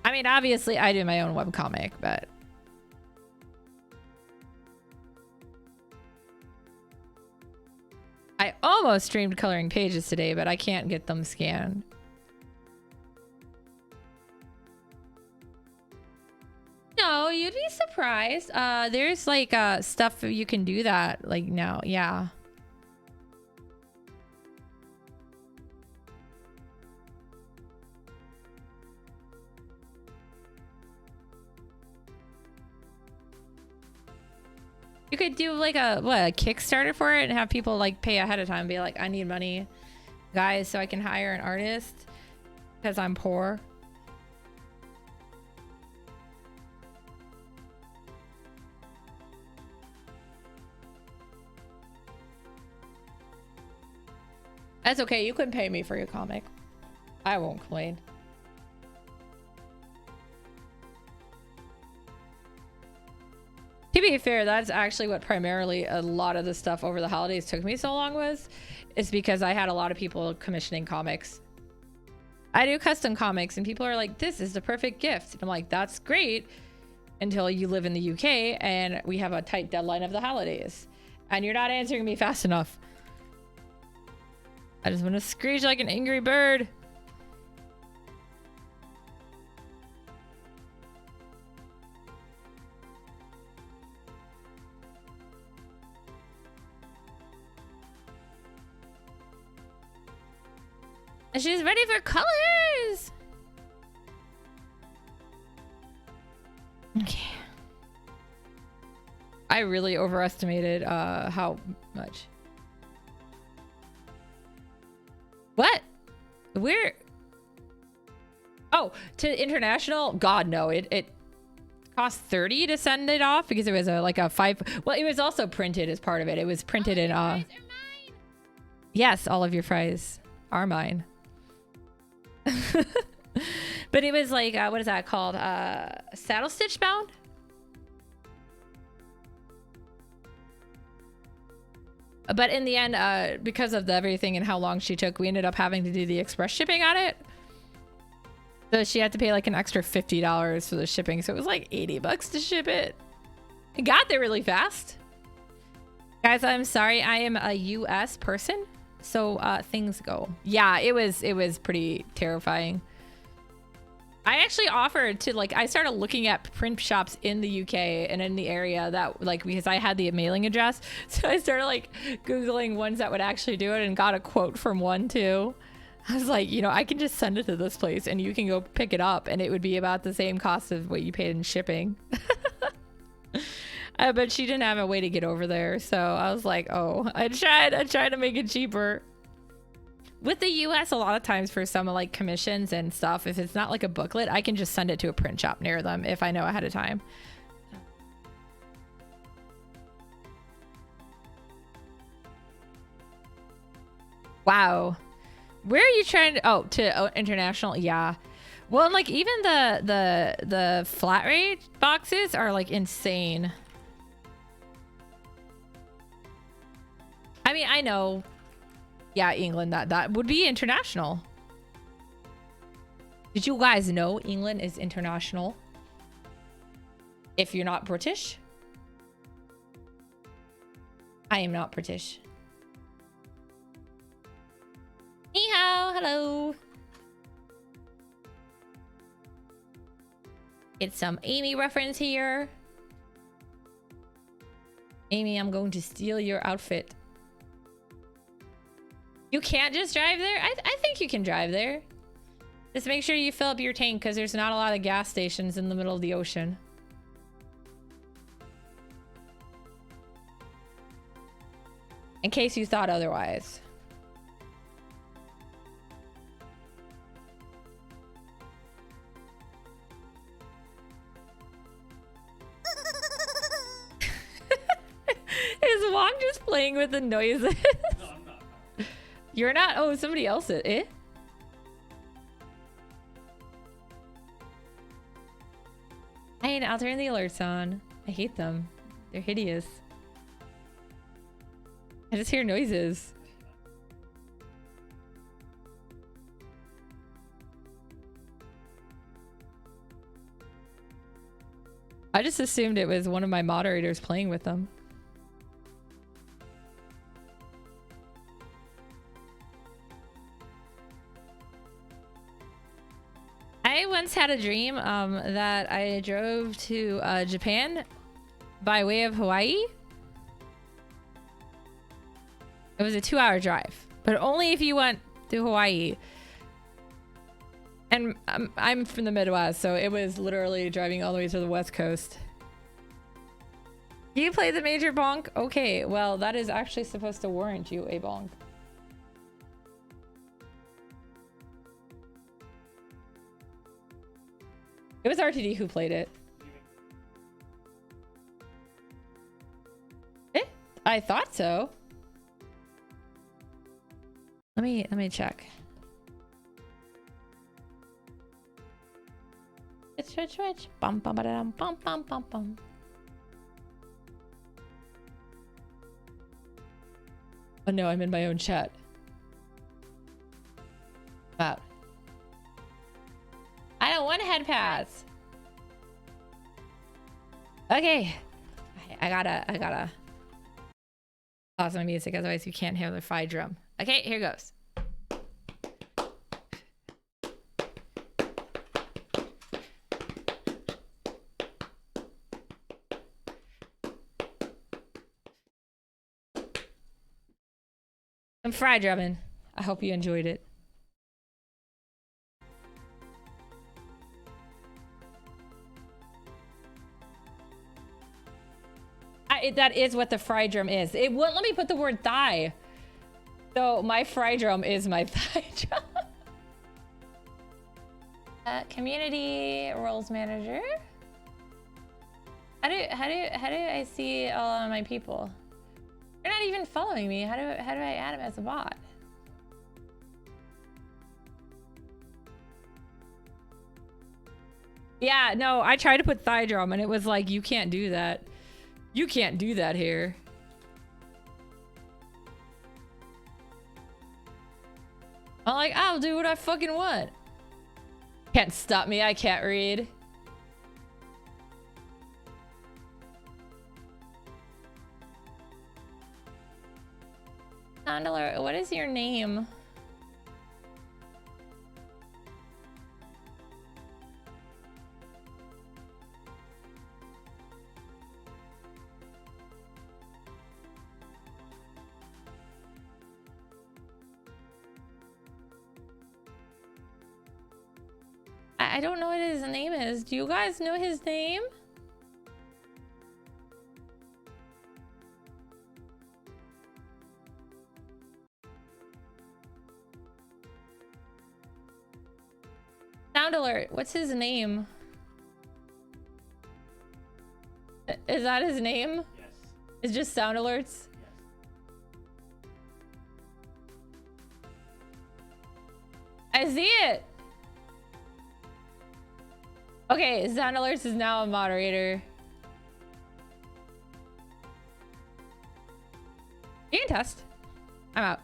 A: I mean, obviously, I do my own webcomic, but... I almost streamed coloring pages today, but I can't get them scanned. No, you'd be surprised. There's, like, stuff you can do that, like, now. Yeah. You could do like a Kickstarter for it and have people like pay ahead of time and be like, I need money, guys, so I can hire an artist because I'm poor. That's okay. You can pay me for your comic. I won't complain. To be fair, that's actually what primarily a lot of the stuff over the holidays took me so long was. Is because I had a lot of people commissioning comics. I do custom comics and people are like, this is the perfect gift. And I'm like, that's great until you live in the UK and we have a tight deadline of the holidays. And you're not answering me fast enough. I just want to screech like an angry bird. And she's ready for colors. Okay. I really overestimated how much. What? Where? Oh, to international? God, no. It cost 30 to send it off because it was like a 5. Well, it was also printed as part of it. It was printed in. Yes, all of your fries are mine. But it was like, what is that called? Saddle stitch bound? But in the end, because of everything and how long she took, we ended up having to do the express shipping on it. So she had to pay like an extra $50 for the shipping. So it was like 80 bucks to ship it. It got there really fast. Guys, I'm sorry. I am a US person. So things go. Yeah, it was pretty terrifying. I actually offered to like, I started looking at print shops in the UK and in the area that like, because I had the mailing address. So I started like Googling ones that would actually do it and got a quote from one too. I was like, you know, I can just send it to this place and you can go pick it up and it would be about the same cost of what you paid in shipping. But she didn't have a way to get over there. So I was like, oh, I tried to make it cheaper. With the US, a lot of times for some like commissions and stuff, if it's not like a booklet, I can just send it to a print shop near them if I know ahead of time. Wow. Where are you trying to, international? Yeah. Well, and like even the flat rate boxes are like insane. I mean, I know. Yeah, England, that would be international. Did you guys know England is international? If you're not British. I am not British. Ni hao, hello. Get some Amy reference here. Amy, I'm going to steal your outfit. You can't just drive there? I think you can drive there. Just make sure you fill up your tank because there's not a lot of gas stations in the middle of the ocean. In case you thought otherwise. Is Wong just playing with the noises? No, I'm not. You're not? Oh, somebody else is. Eh? Hey, I'll turn the alerts on. I hate them. They're hideous. I just hear noises. I just assumed it was one of my moderators playing with them. I once had a dream that I drove to Japan by way of Hawaii. It was a 2-hour drive, but only if you went to Hawaii. And I'm from the Midwest, so it was literally driving all the way to the West Coast. You play the major bonk? Okay, well, that is actually supposed to warrant you a bonk. It was RTD who played it. I thought so. Let me check. Switch. Bum bum bum bum bum bum bum. Oh no, I'm in my own chat. Wow. I don't want head pass. Okay. I gotta pause my music, otherwise you can't hear the fire drum. Okay, here goes. I'm fry drumming. I hope you enjoyed it. That is what the fry drum is. It wouldn't let me put the word thigh. So my fry drum is my thigh drum. Community roles manager. How do I see all of my people? They're not even following me. How do I add them as a bot? Yeah, no, I tried to put thigh drum and it was like, you can't do that. You can't do that here. I'm like, I'll do what I fucking want. Can't stop me, I can't read. Handler, what is your name? I don't know what his name is. Do you guys know his name? Sound alert. What's his name? Is that his name?
B: Yes.
A: It's just sound alerts?
B: Yes.
A: I see it. Okay, sound alerts is now a moderator. You can test. I'm out.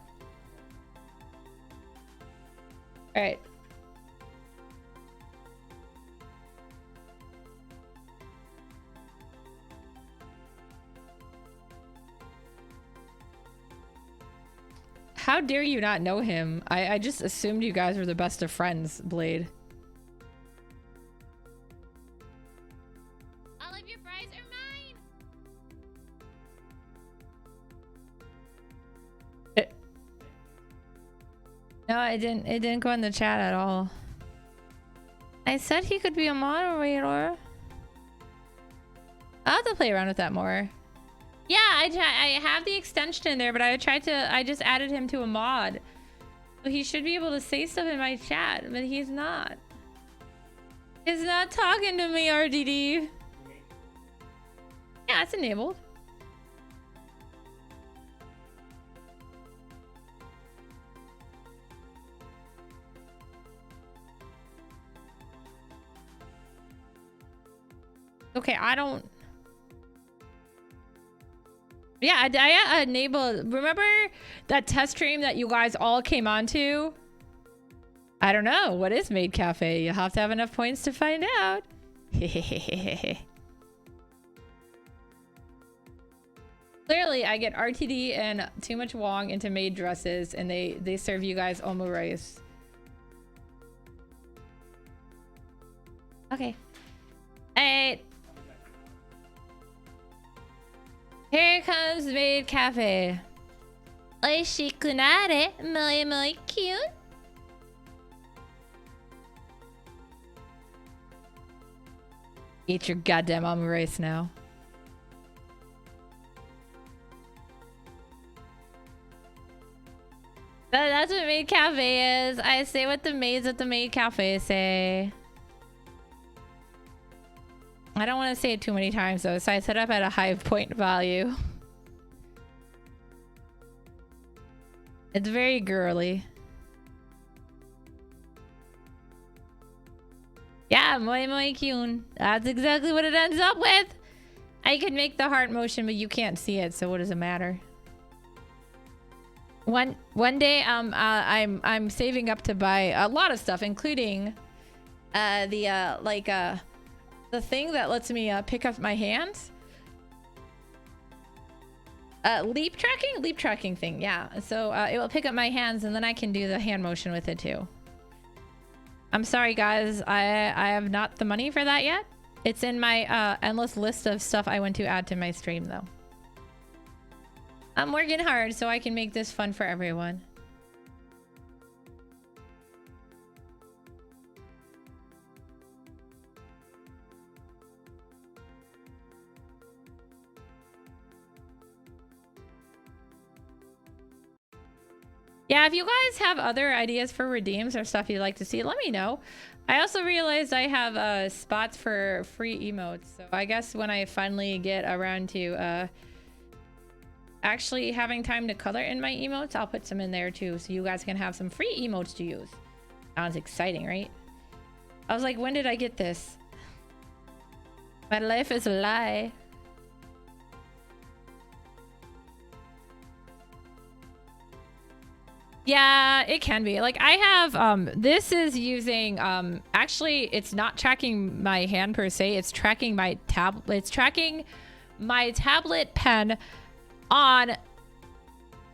A: All right. How dare you not know him? I just assumed you guys were the best of friends, Blade.
C: All of your fries are mine.
A: No, it didn't go in the chat at all. I said he could be a moderator. I'll have to play around with that more. Yeah, I have the extension in there, but I just added him to a mod. So he should be able to say stuff in my chat, but he's not. He's not talking to me, RDD. Yeah, it's enabled. Okay, I don't... Yeah, I enabled... Remember that test stream that you guys all came onto? I don't know. What is Maid Cafe? You'll have to have enough points to find out. Clearly, I get RTD and too much Wong into maid dresses, and they serve you guys omurice. Okay. Alright. Here comes Maid Cafe. Oishiku nare, muy muy cute. Eat your goddamn omurice now. That's what Maid Cafe is. I say what the maids at the Maid Cafe say. I don't want to say it too many times though, so I set up at a high point value. It's very girly. Yeah, moi moi kyun. That's exactly what it ends up with. I can make the heart motion, but you can't see it, so what does it matter? One day, I'm saving up to buy a lot of stuff, including the thing that lets me pick up my hands. Leap tracking thing, yeah. So it will pick up my hands, and then I can do the hand motion with it too. I'm sorry, guys. I have not the money for that yet. It's in my endless list of stuff I want to add to my stream, though. I'm working hard so I can make this fun for everyone. Yeah, if you guys have other ideas for redeems or stuff you'd like to see, let me know. I also realized I have spots for free emotes. So I guess when I finally get around to actually having time to color in my emotes, I'll put some in there too, so you guys can have some free emotes to use. Sounds exciting, right? I was like, when did I get this? My life is a lie. Yeah, it can be. Like I have this is using actually it's not tracking my hand per se, it's tracking my tablet pen on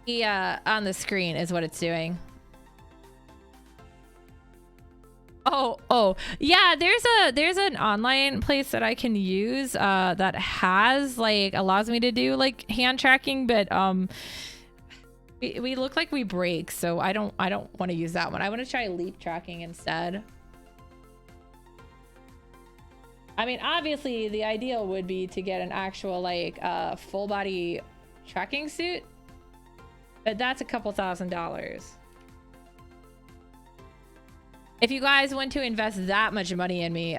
A: the screen is what it's doing. Oh yeah, there's an online place that I can use that has like allows me to do like hand tracking, but we look like we break, so I don't want to use that one. I want to try leap tracking instead. I mean, obviously the ideal would be to get an actual like full body tracking suit, but that's a couple $1,000s. If you guys want to invest that much money in me,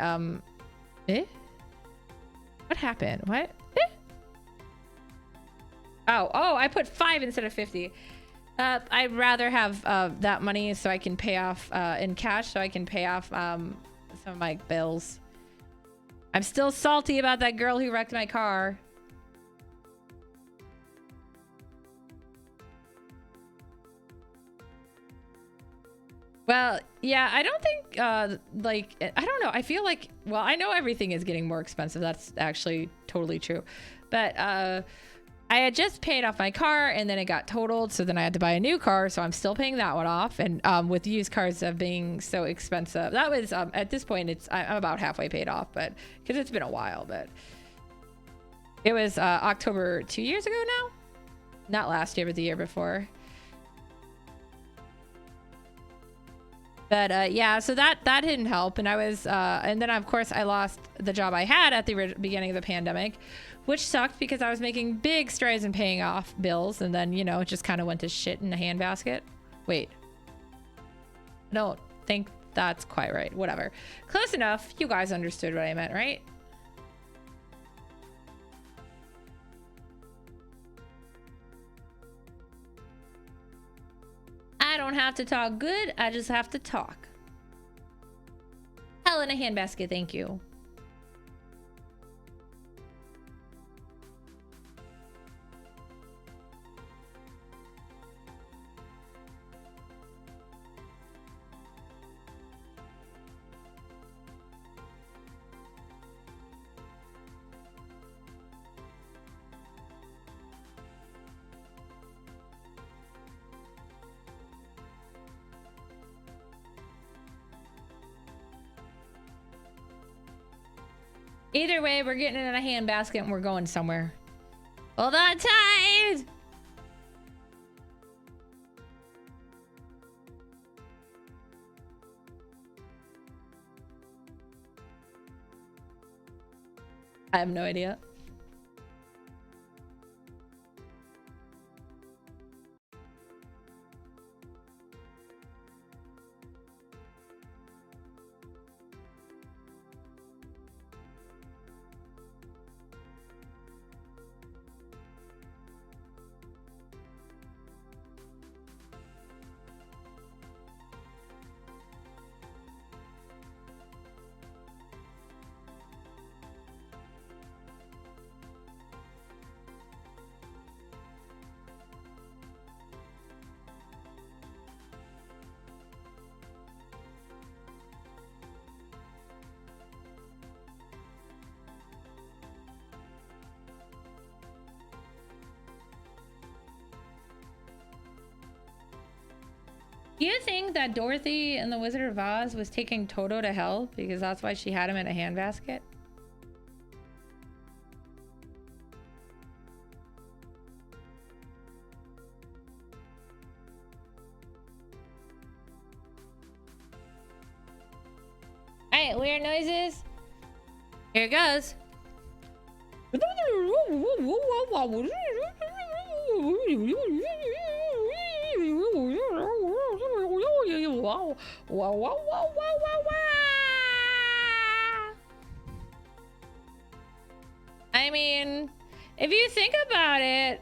A: what happened? What? Oh, I put 5 instead of 50. I'd rather have that money so I can pay off in cash, so I can pay off some of my bills. I'm still salty about that girl who wrecked my car. Well, yeah, I don't think, like, I don't know. I feel like, well, I know everything is getting more expensive. That's actually totally true. But I had just paid off my car and then it got totaled. So then I had to buy a new car. So I'm still paying that one off. And with used cars being so expensive, that was, at this point, I'm about halfway paid off, but because it's been a while, but it was October 2 years ago now. Not last year, but the year before. But yeah, so that didn't help. And I was, and then of course I lost the job I had at the beginning of the pandemic, which sucked because I was making big strides in paying off bills. And then, you know, it just kind of went to shit in a handbasket. Wait, I don't think that's quite right. Whatever. Close enough. You guys understood what I meant, right? I don't have to talk good. I just have to talk. Hell in a handbasket, thank you. Either way, we're getting in a handbasket and we're going somewhere. Hold on tight! I have no idea. Do you think that Dorothy in The Wizard of Oz was taking Toto to hell because that's why she had him in a handbasket? Alright, weird noises. Here it goes. Wow. Wow, wow, wow, wow, wow, wow. I mean, if you think about it,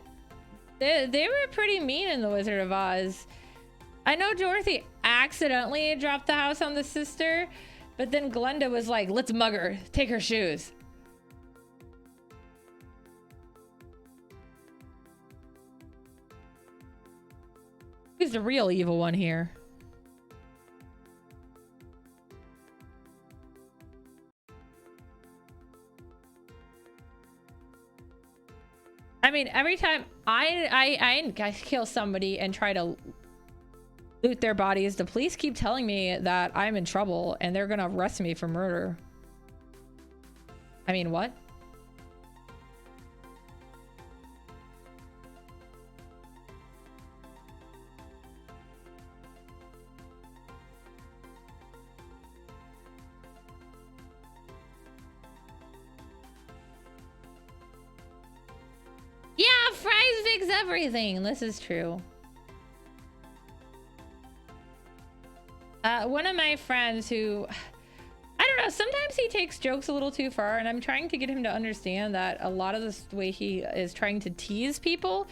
A: they were pretty mean in The Wizard of Oz. I know Dorothy accidentally dropped the house on the sister, but then Glenda was like, let's mug her, take her shoes. Who's the real evil one here? I mean, every time I kill somebody and try to loot their bodies, the police keep telling me that I'm in trouble and they're gonna arrest me for murder. I mean, what? Yeah, fries fix everything. This is true. One of my friends who, I don't know, sometimes he takes jokes a little too far, and I'm trying to get him to understand that a lot of the way he is trying to tease people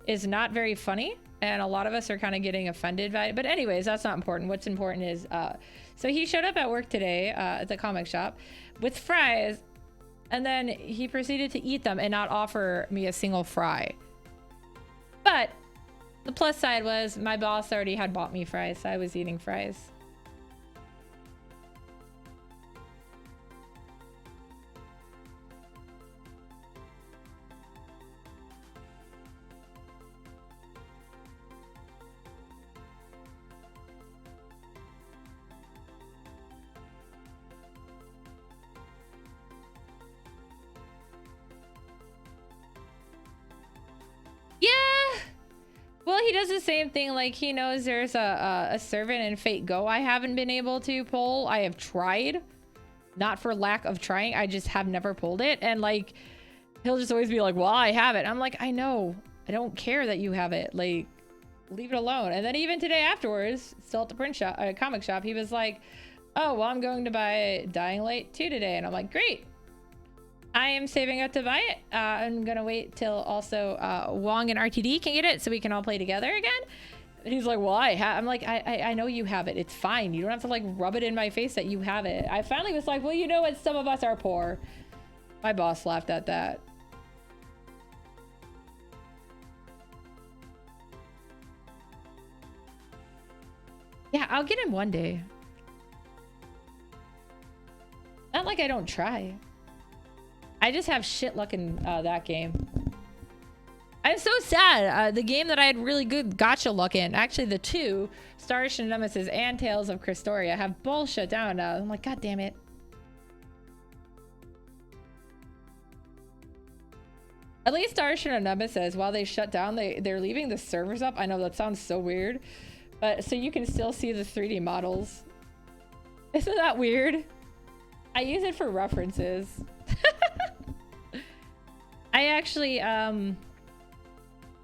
A: is not very funny, and a lot of us are kind of getting offended by it. But anyways, that's not important. What's important is, so he showed up at work today at the comic shop with fries, and then he proceeded to eat them and not offer me a single fry. But the plus side was my boss already had bought me fries, so I was eating fries. Yeah. Well, he does the same thing. Like, he knows there's a servant in Fate Go I haven't been able to pull. I have tried. Not for lack of trying. I just have never pulled it. And, like, he'll just always be like, well, I have it. I'm like, I know. I don't care that you have it. Like, leave it alone. And then even today afterwards, still at the print shop, comic shop, he was like, oh, well, I'm going to buy Dying Light 2 today. And I'm like, great. I am saving up to buy it. I'm gonna wait till also Wong and RTD can get it so we can all play together again. And he's like, well, I'm like, I know you have it. It's fine. You don't have to like rub it in my face that you have it. I finally was like, well, you know what? Some of us are poor. My boss laughed at that. Yeah, I'll get him one day. Not like I don't try. I just have shit luck in that game. I'm so sad. The game that I had really good gotcha luck in, actually the two, Star Ocean Nemesis and Tales of Cristoria, have both shut down now. I'm like, god damn it. At least Star Ocean Nemesis, while they shut down, they're leaving the servers up. I know that sounds so weird, but so you can still see the 3D models. Isn't that weird? I use it for references. I actually one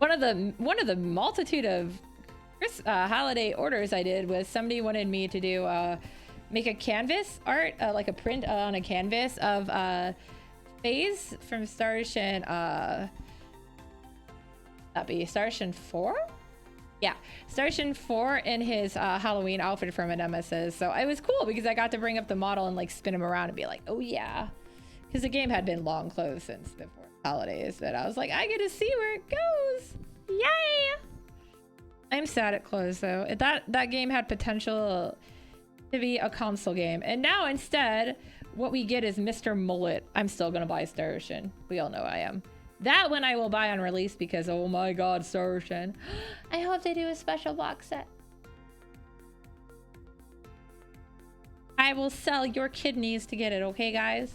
A: of the multitude of holiday orders I did was somebody wanted me to do make a canvas art, like a print on a canvas of Phase from Star Ocean that'd be Star Ocean 4? Yeah, Star Ocean 4 in his Halloween outfit from a Nemesis. So it was cool because I got to bring up the model and like spin him around and be like, oh yeah. Because the game had been long closed since before holidays, but I was like, I get to see where it goes. Yay! I'm sad it closed though. That game had potential to be a console game, and now instead, what we get is Mr. Mullet. I'm still gonna buy Star Ocean. We all know I am. That one I will buy on release because oh my god, Star Ocean. I hope they do a special box set. I will sell your kidneys to get it, okay, guys?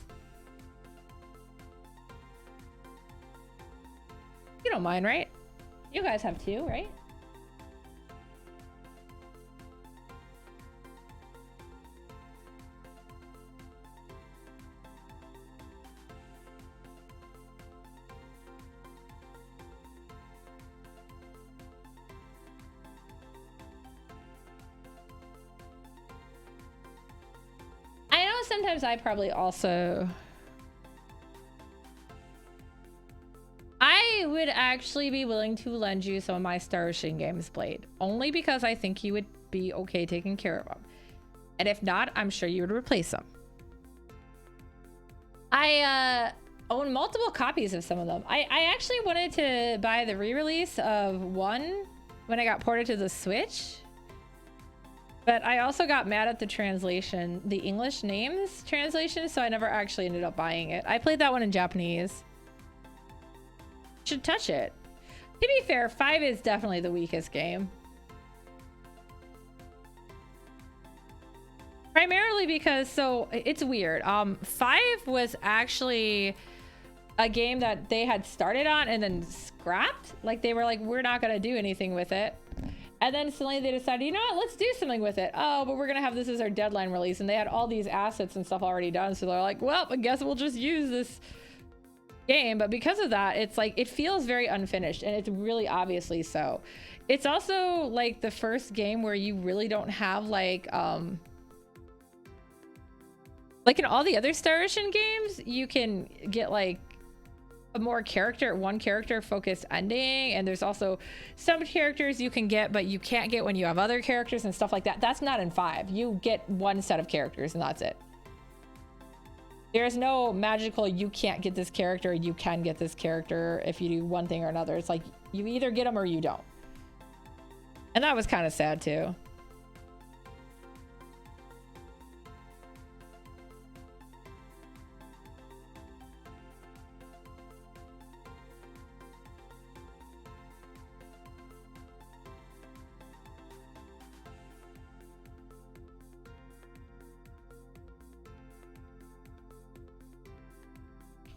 A: You don't mind, right? You guys have two, right? I know sometimes I probably also... I would actually be willing to lend you some of my Star Ocean games, Blade. Only because I think you would be okay taking care of them. And if not, I'm sure you would replace them. I own multiple copies of some of them. I actually wanted to buy the re-release of one when I got ported to the Switch. But I also got mad at the translation, the English names translation, so I never actually ended up buying it. I played that one in Japanese. Should touch it. To be fair, 5 is definitely the weakest game. Primarily because, so it's weird. 5 was actually a game that they had started on and then scrapped. Like they were like, we're not gonna do anything with it. And then suddenly they decided, you know what, let's do something with it. Oh, but we're gonna have this as our deadline release. And they had all these assets and stuff already done. So they're like, well, I guess we'll just use this game. But because of that, it's like it feels very unfinished, and it's really obviously so. It's also like the first game where you really don't have like in all the other Star Ocean games, you can get like a more one character focused ending, and there's also some characters you can get but you can't get when you have other characters and stuff like that. That's not in 5. You get one set of characters and that's it. There's no magical, you can't get this character, you can get this character if you do one thing or another. It's like, you either get them or you don't. And that was kind of sad too.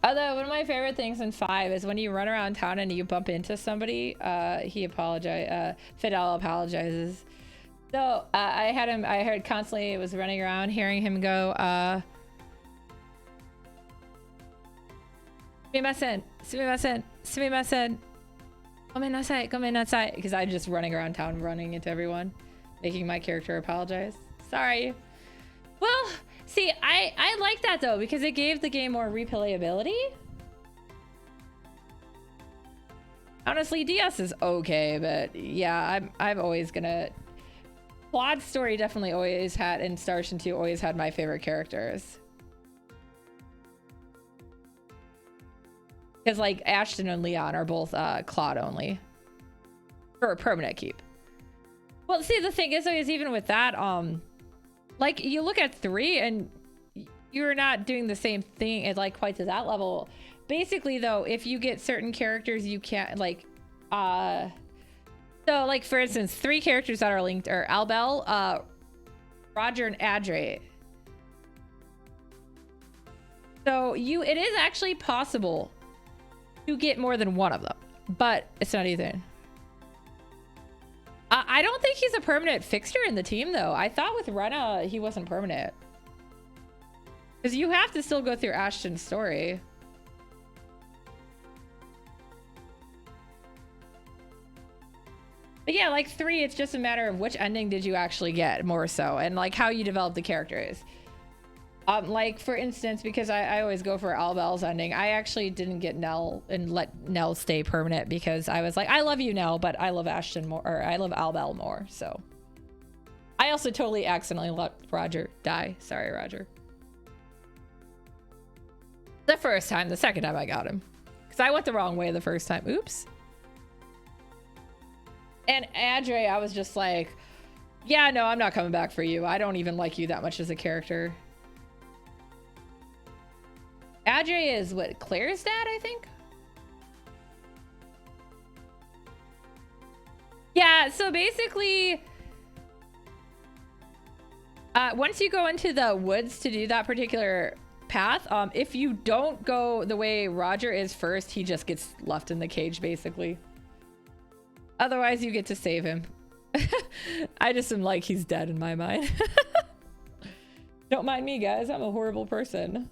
A: Although one of my favorite things in 5 is when you run around town and you bump into somebody, Fidel apologizes. So I heard constantly, was running around hearing him go, sumimasen, sumimasen, sumimasen, gomenasai, gomenasai, because I'm just running around town running into everyone, making my character apologize. Sorry. Well, see, I like that though, because it gave the game more replayability. Honestly, DS is okay, but yeah, I'm always gonna... Quad story definitely always had, and Star Ocean 2 always had my favorite characters. Because like Ashton and Leon are both Claude only. For a permanent keep. Well, see, the thing is even with that, like you look at 3 and you're not doing the same thing at like quite to that level. Basically though, if you get certain characters, you can't like, so like for instance, 3 characters that are linked are Albel, Roger, and Adre. So it is actually possible to get more than one of them, but it's not easy. I don't think he's a permanent fixture in the team, though. I thought with Rena, he wasn't permanent. Because you have to still go through Ashton's story. But yeah, like 3, it's just a matter of which ending did you actually get, more so. And like how you develop the characters. Like for instance, because I always go for Albel's ending, I actually didn't get Nell and let Nell stay permanent because I was like, I love you, Nell, but I love Ashton more, or I love Albel more. So I also totally accidentally let Roger die. Sorry, Roger. The first time, the second time I got him, because I went the wrong way the first time. Oops. And Adre, I was just like, yeah, no, I'm not coming back for you. I don't even like you that much as a character. Adre is what, Claire's dad, I think? Yeah, so basically Once you go into the woods to do that particular path, if you don't go the way Roger is first, he just gets left in the cage, basically. Otherwise, you get to save him. I just am like, he's dead in my mind. Don't mind me, guys. I'm a horrible person.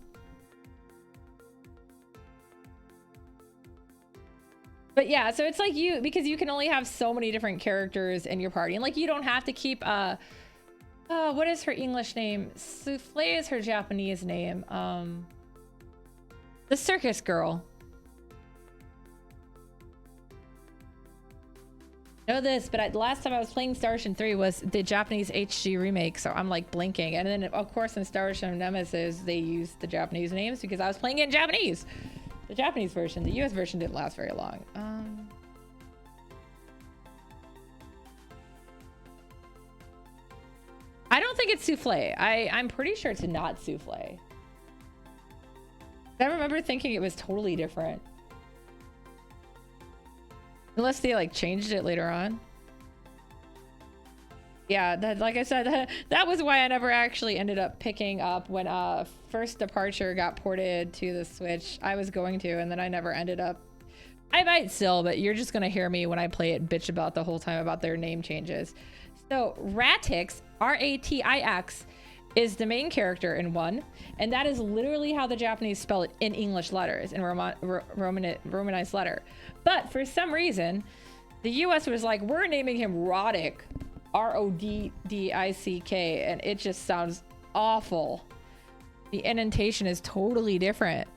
A: But yeah, so it's like because you can only have so many different characters in your party. And like, you don't have to keep, what is her English name? Souffle is her Japanese name. The circus girl. Know this, but last time I was playing Star Ocean 3 was the Japanese HD remake, so I'm like blinking. And then of course in Star Ocean Nemesis they used the Japanese names because I was playing it in Japanese. The Japanese version, the US version didn't last very long. I don't think it's Souffle. I'm pretty sure it's not Souffle. I remember thinking it was totally different. Unless they like changed it later on. Yeah, that, like I said, that was why I never actually ended up picking up when First Departure got ported to the Switch. I was going to, and then I never ended up. I might still, but you're just gonna hear me when I play it bitch about the whole time about their name changes. So Ratix, R-A-T-I-X, is the main character in 1, and that is literally how the Japanese spell it in English letters, in Romanized letter. But for some reason, the US was like, we're naming him Rodic, R-O-D-D-I-C-K, and it just sounds awful. The indentation is totally different.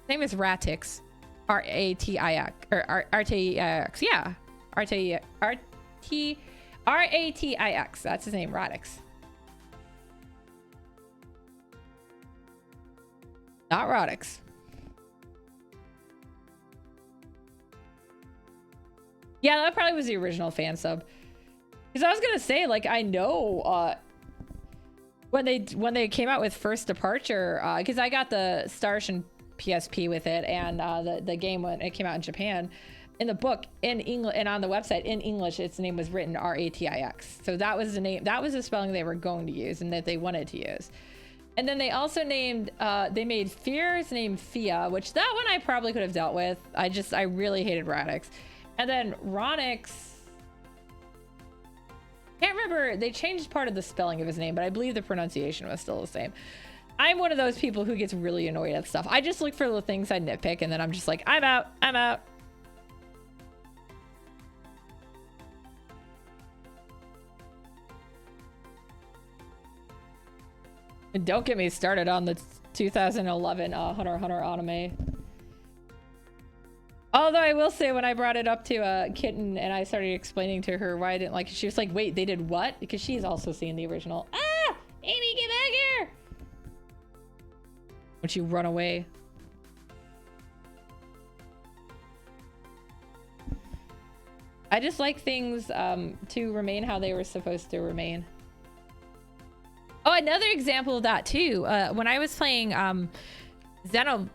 A: His name is Ratix, R-A-T-I-X, or R-T-I-X, yeah. R-A-T-I-X, that's his name, Radix. Not Radix. Yeah, that probably was the original fan sub. Because I was gonna say, like, I know when they came out with First Departure, because I got the Star Ocean PSP with it, and the game when it came out in Japan. In the book in English and on the website in English, its name was written R-A-T-I-X. So that was the name, that was the spelling they were going to use and that they wanted to use. And then they also named, they made Fear's name Fia, which that one I probably could have dealt with. I really hated Radix. And then Ronix, can't remember, they changed part of the spelling of his name, but I believe the pronunciation was still the same. I'm one of those people who gets really annoyed at stuff. I just look for the things I nitpick and then I'm just like, I'm out. And don't get me started on the 2011 Hunter x Hunter anime. Although I will say, when I brought it up to Kitten and I started explaining to her why I didn't like it, she was like, wait, they did what? Because she's also seen the original. Ah! Amy, get back here! Don't you run away. I just like things to remain how they were supposed to remain. Oh, another example of that too. When I was playing Xenoblade?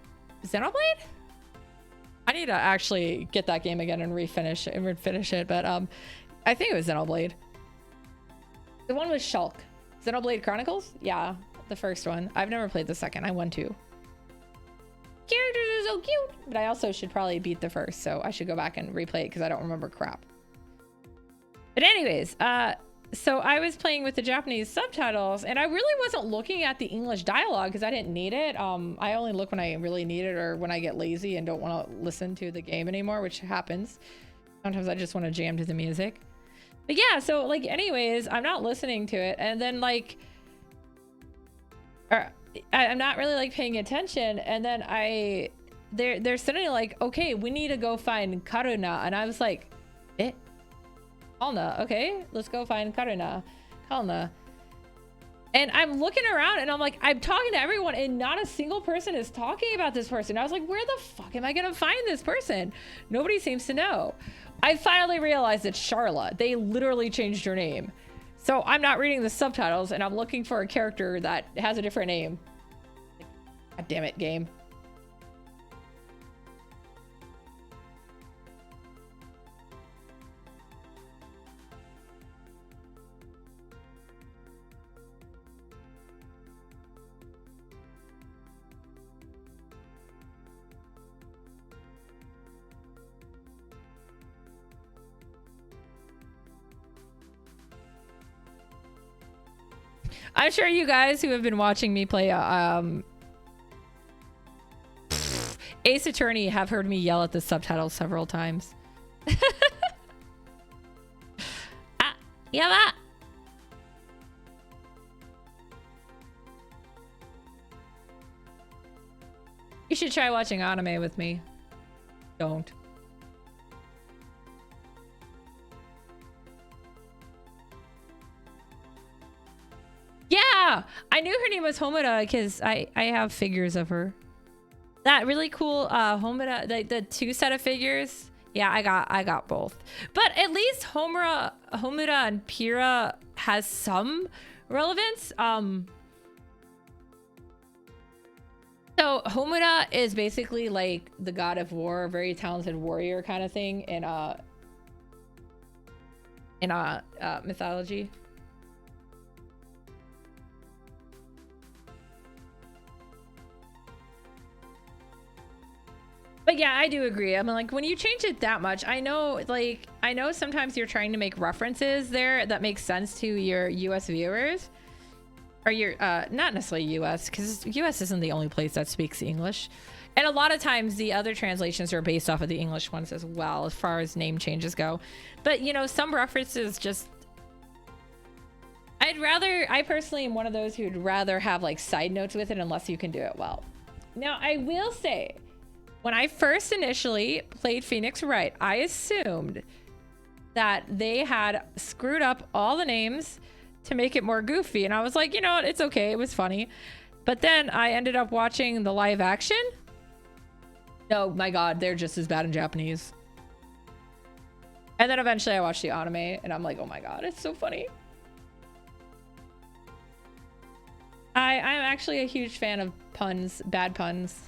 A: I need to actually get that game again and finish it, but I think it was Xenoblade. The one with Shulk. Xenoblade Chronicles? Yeah, the first one. I've never played the second. I want to. Characters are so cute! But I also should probably beat the first, so I should go back and replay it because I don't remember crap. But anyways, so I was playing with the Japanese subtitles and I really wasn't looking at the English dialogue because I didn't need it. I only look when I really need it or when I get lazy and don't want to listen to the game anymore, which happens. Sometimes I just want to jam to the music. But yeah, so like anyways, I'm not listening to it and then like I'm not really like paying attention and then they're suddenly like, okay, we need to go find Karuna, and I was like, Kalna, okay, let's go find Kalna. And I'm looking around and I'm like, I'm talking to everyone and not a single person is talking about this person. I was like, where the fuck am I gonna find this person? Nobody seems to know. I finally realized it's Charla. They literally changed her name. So I'm not reading the subtitles and I'm looking for a character that has a different name. God damn it, game. I'm sure you guys who have been watching me play Ace Attorney have heard me yell at the subtitles several times. Ah, yaba. You should try watching anime with me. Don't. Yeah, I knew her name was Homura because I have figures of her. That really cool Homura, the two set of figures. Yeah, I got both. But at least Homura and Pyrrha has some relevance. So Homura is basically like the god of war, a very talented warrior kind of thing in mythology. But yeah, I do agree. I mean, like, when you change it that much, I know sometimes you're trying to make references there that make sense to your US viewers. Or your, not necessarily US, because US isn't the only place that speaks English. And a lot of times the other translations are based off of the English ones as well, as far as name changes go. But, you know, some references just... I personally am one of those who'd rather have, like, side notes with it unless you can do it well. Now, I will say... When I first initially played Phoenix Wright, I assumed that they had screwed up all the names to make it more goofy. And I was like, you know what? It's okay. It was funny. But then I ended up watching the live action. Oh my God, they're just as bad in Japanese. And then eventually I watched the anime and I'm like, oh my God, it's so funny. I'm actually a huge fan of puns, bad puns.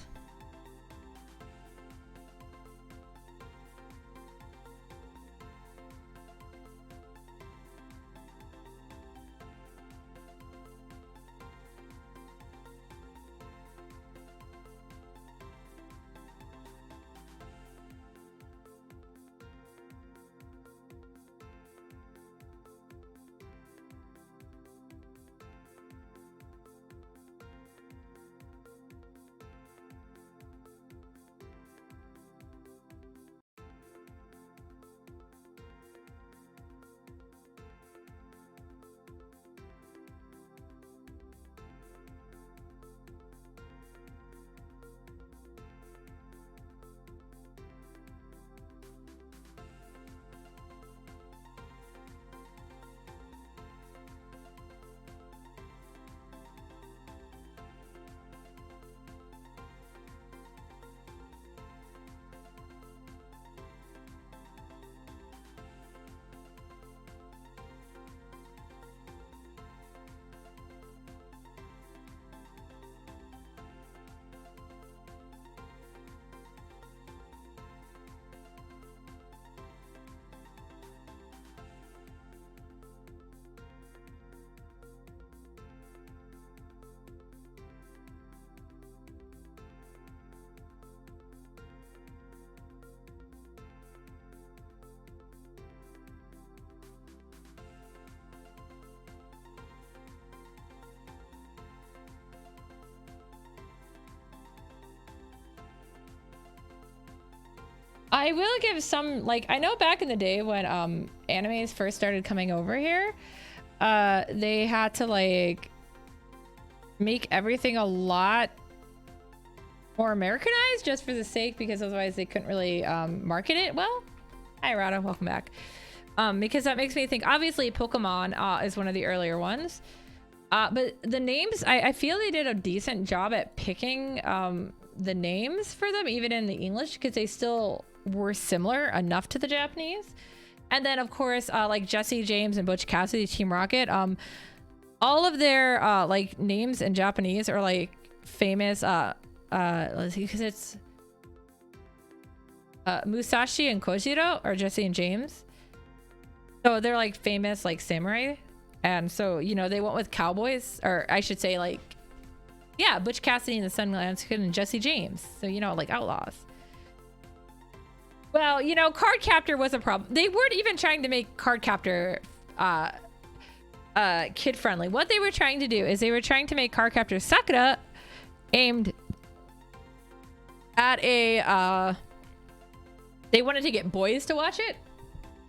A: I will give some, like, I know back in the day when animes first started coming over here, they had to, like, make everything a lot more Americanized just for the sake, because otherwise they couldn't really market it well. Hi, Rada, welcome back. Because that makes me think, obviously Pokemon is one of the earlier ones. But the names, I feel they did a decent job at picking the names for them, even in the English, because they still were similar enough to the Japanese. And then, of course, like Jesse James and Butch Cassidy, Team Rocket, all of their like names in Japanese are like famous. Let's see, because it's Musashi and Kojiro are Jesse and James. So they're like famous like samurai. And so, you know, they went with cowboys, or I should say, like, yeah, Butch Cassidy and the Sunlands Kid and Jesse James. So, you know, like outlaws. Well, you know, Cardcaptor was a problem. They weren't even trying to make Cardcaptor kid friendly. What they were trying to do is they were trying to make Cardcaptor Sakura aimed at a they wanted to get boys to watch it.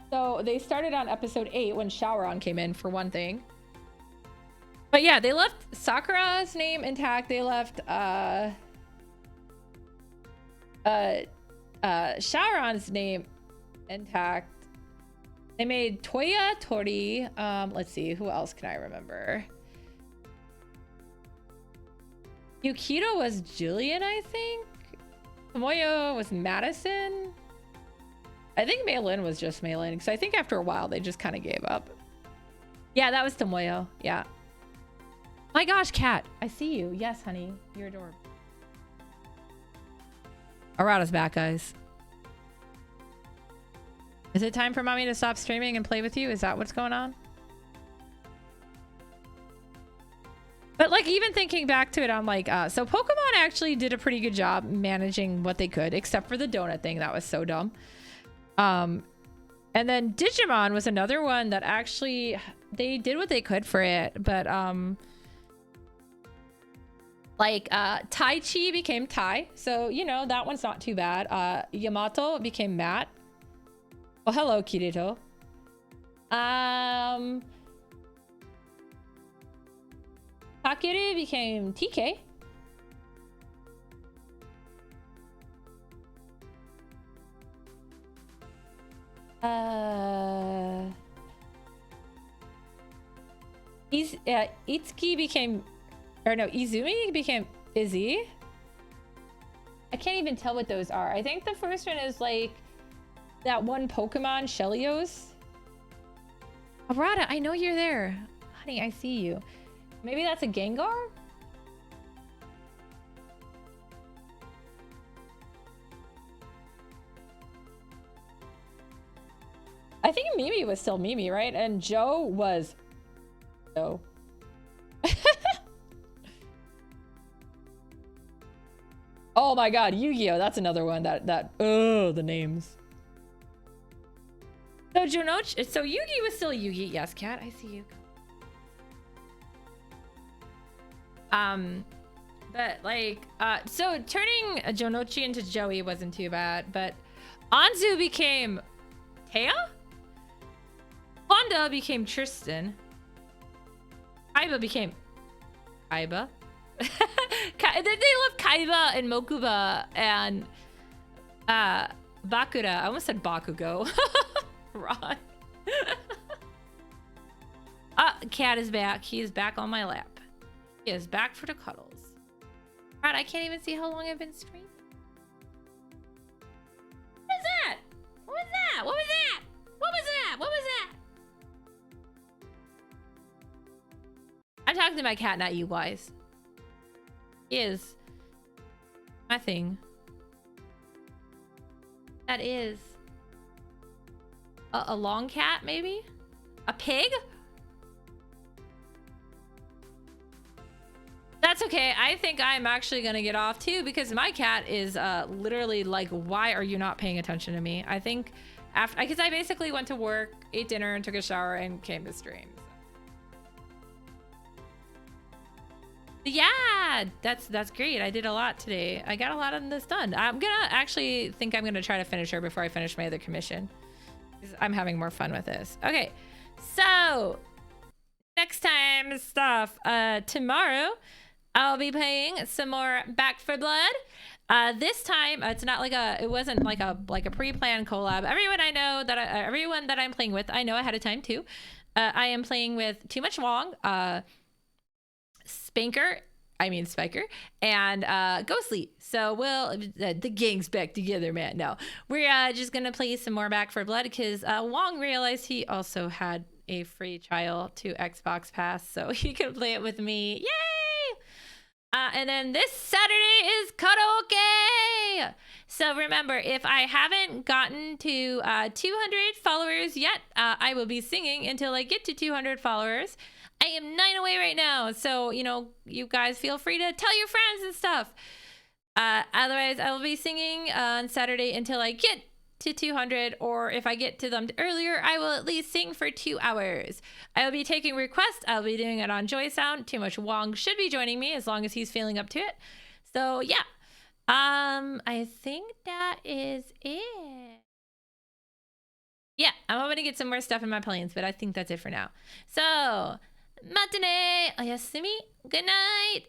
A: So they started on episode 8 when Shaoran came in, for one thing. But yeah, they left Sakura's name intact. They left Shaoran's name intact. They made Toya Tori. Let's see, who else can I remember? Yukito was Julian, I think. Tomoyo was Madison. I think Maylin was just Maylin, because I think after a while they just kind of gave up. Yeah, that was Tomoyo. Yeah. My gosh, Cat. I see you. Yes, honey. You're adorable. Arata's back, guys. Is it time for mommy to stop streaming and play with you? Is that what's going on? But like, even thinking back to it, I'm like, so Pokemon actually did a pretty good job managing what they could, except for the donut thing. That was so dumb. And then Digimon was another one that actually, they did what they could for it. But like Tai Chi became Tai. So, you know, that one's not too bad. Yamato became Matt. Oh, hello, Kirito. Takeru became TK. Itsuki became, or no, Izumi became Izzy. I can't even tell what those are. I think the first one is like that one Pokemon, Shelios. Arata, I know you're there. Honey, I see you. Maybe that's a Gengar? I think Mimi was still Mimi, right? And Joe was Joe. Oh my god, Yu-Gi-Oh! That's another one oh, the names. So Jonochi, so Yugi was still Yugi. Yes, Cat, I see you. But like, so turning Jonochi into Joey wasn't too bad, but Anzu became Taya? Honda became Tristan. Kaiba became Kaiba. They love Kaiba and Mokuba and Bakura. I almost said Bakugo. Ron. Cat is back. He is back on my lap. He is back for the cuddles. God, I can't even see how long I've been streaming. What is that? What was that? What was that? What was that? What was that? I'm talking to my cat, not you guys. He is my thing. That is a long cat, maybe? A pig? That's okay. I think I'm actually gonna get off too, because my cat is literally like, why are you not paying attention to me? I think after, because I basically went to work, ate dinner, and took a shower and came to stream. Yeah, that's great. I did a lot today. I got a lot of this done. I'm gonna actually think I'm gonna try to finish her before I finish my other commission. I'm having more fun with this. Okay, so next time stuff. Tomorrow I'll be playing some more Back for Blood. This time it's not like it wasn't like a pre-planned collab. Everyone I know that everyone that I'm playing with, I know ahead of time too. I am playing with Too Much Wong, Spiker, and Ghostly. So the gang's back together, man. No, we're just gonna play some more Back for Blood because Wong realized he also had a free trial to Xbox Pass, so he can play it with me. Yay! And then this Saturday is karaoke. So remember, if I haven't gotten to 200 followers yet, I will be singing until I get to 200 followers. I am 9 away right now, so, you know, you guys feel free to tell your friends and stuff. Otherwise, I will be singing on Saturday until I get to 200, or if I get to them earlier, I will at least sing for 2 hours. I will be taking requests. I'll be doing it on Joy Sound. Too Much Wong should be joining me as long as he's feeling up to it. So yeah, I think that is it. Yeah, I'm hoping to get some more stuff in my plans, but I think that's it for now. So, matane, oyasumi, good night.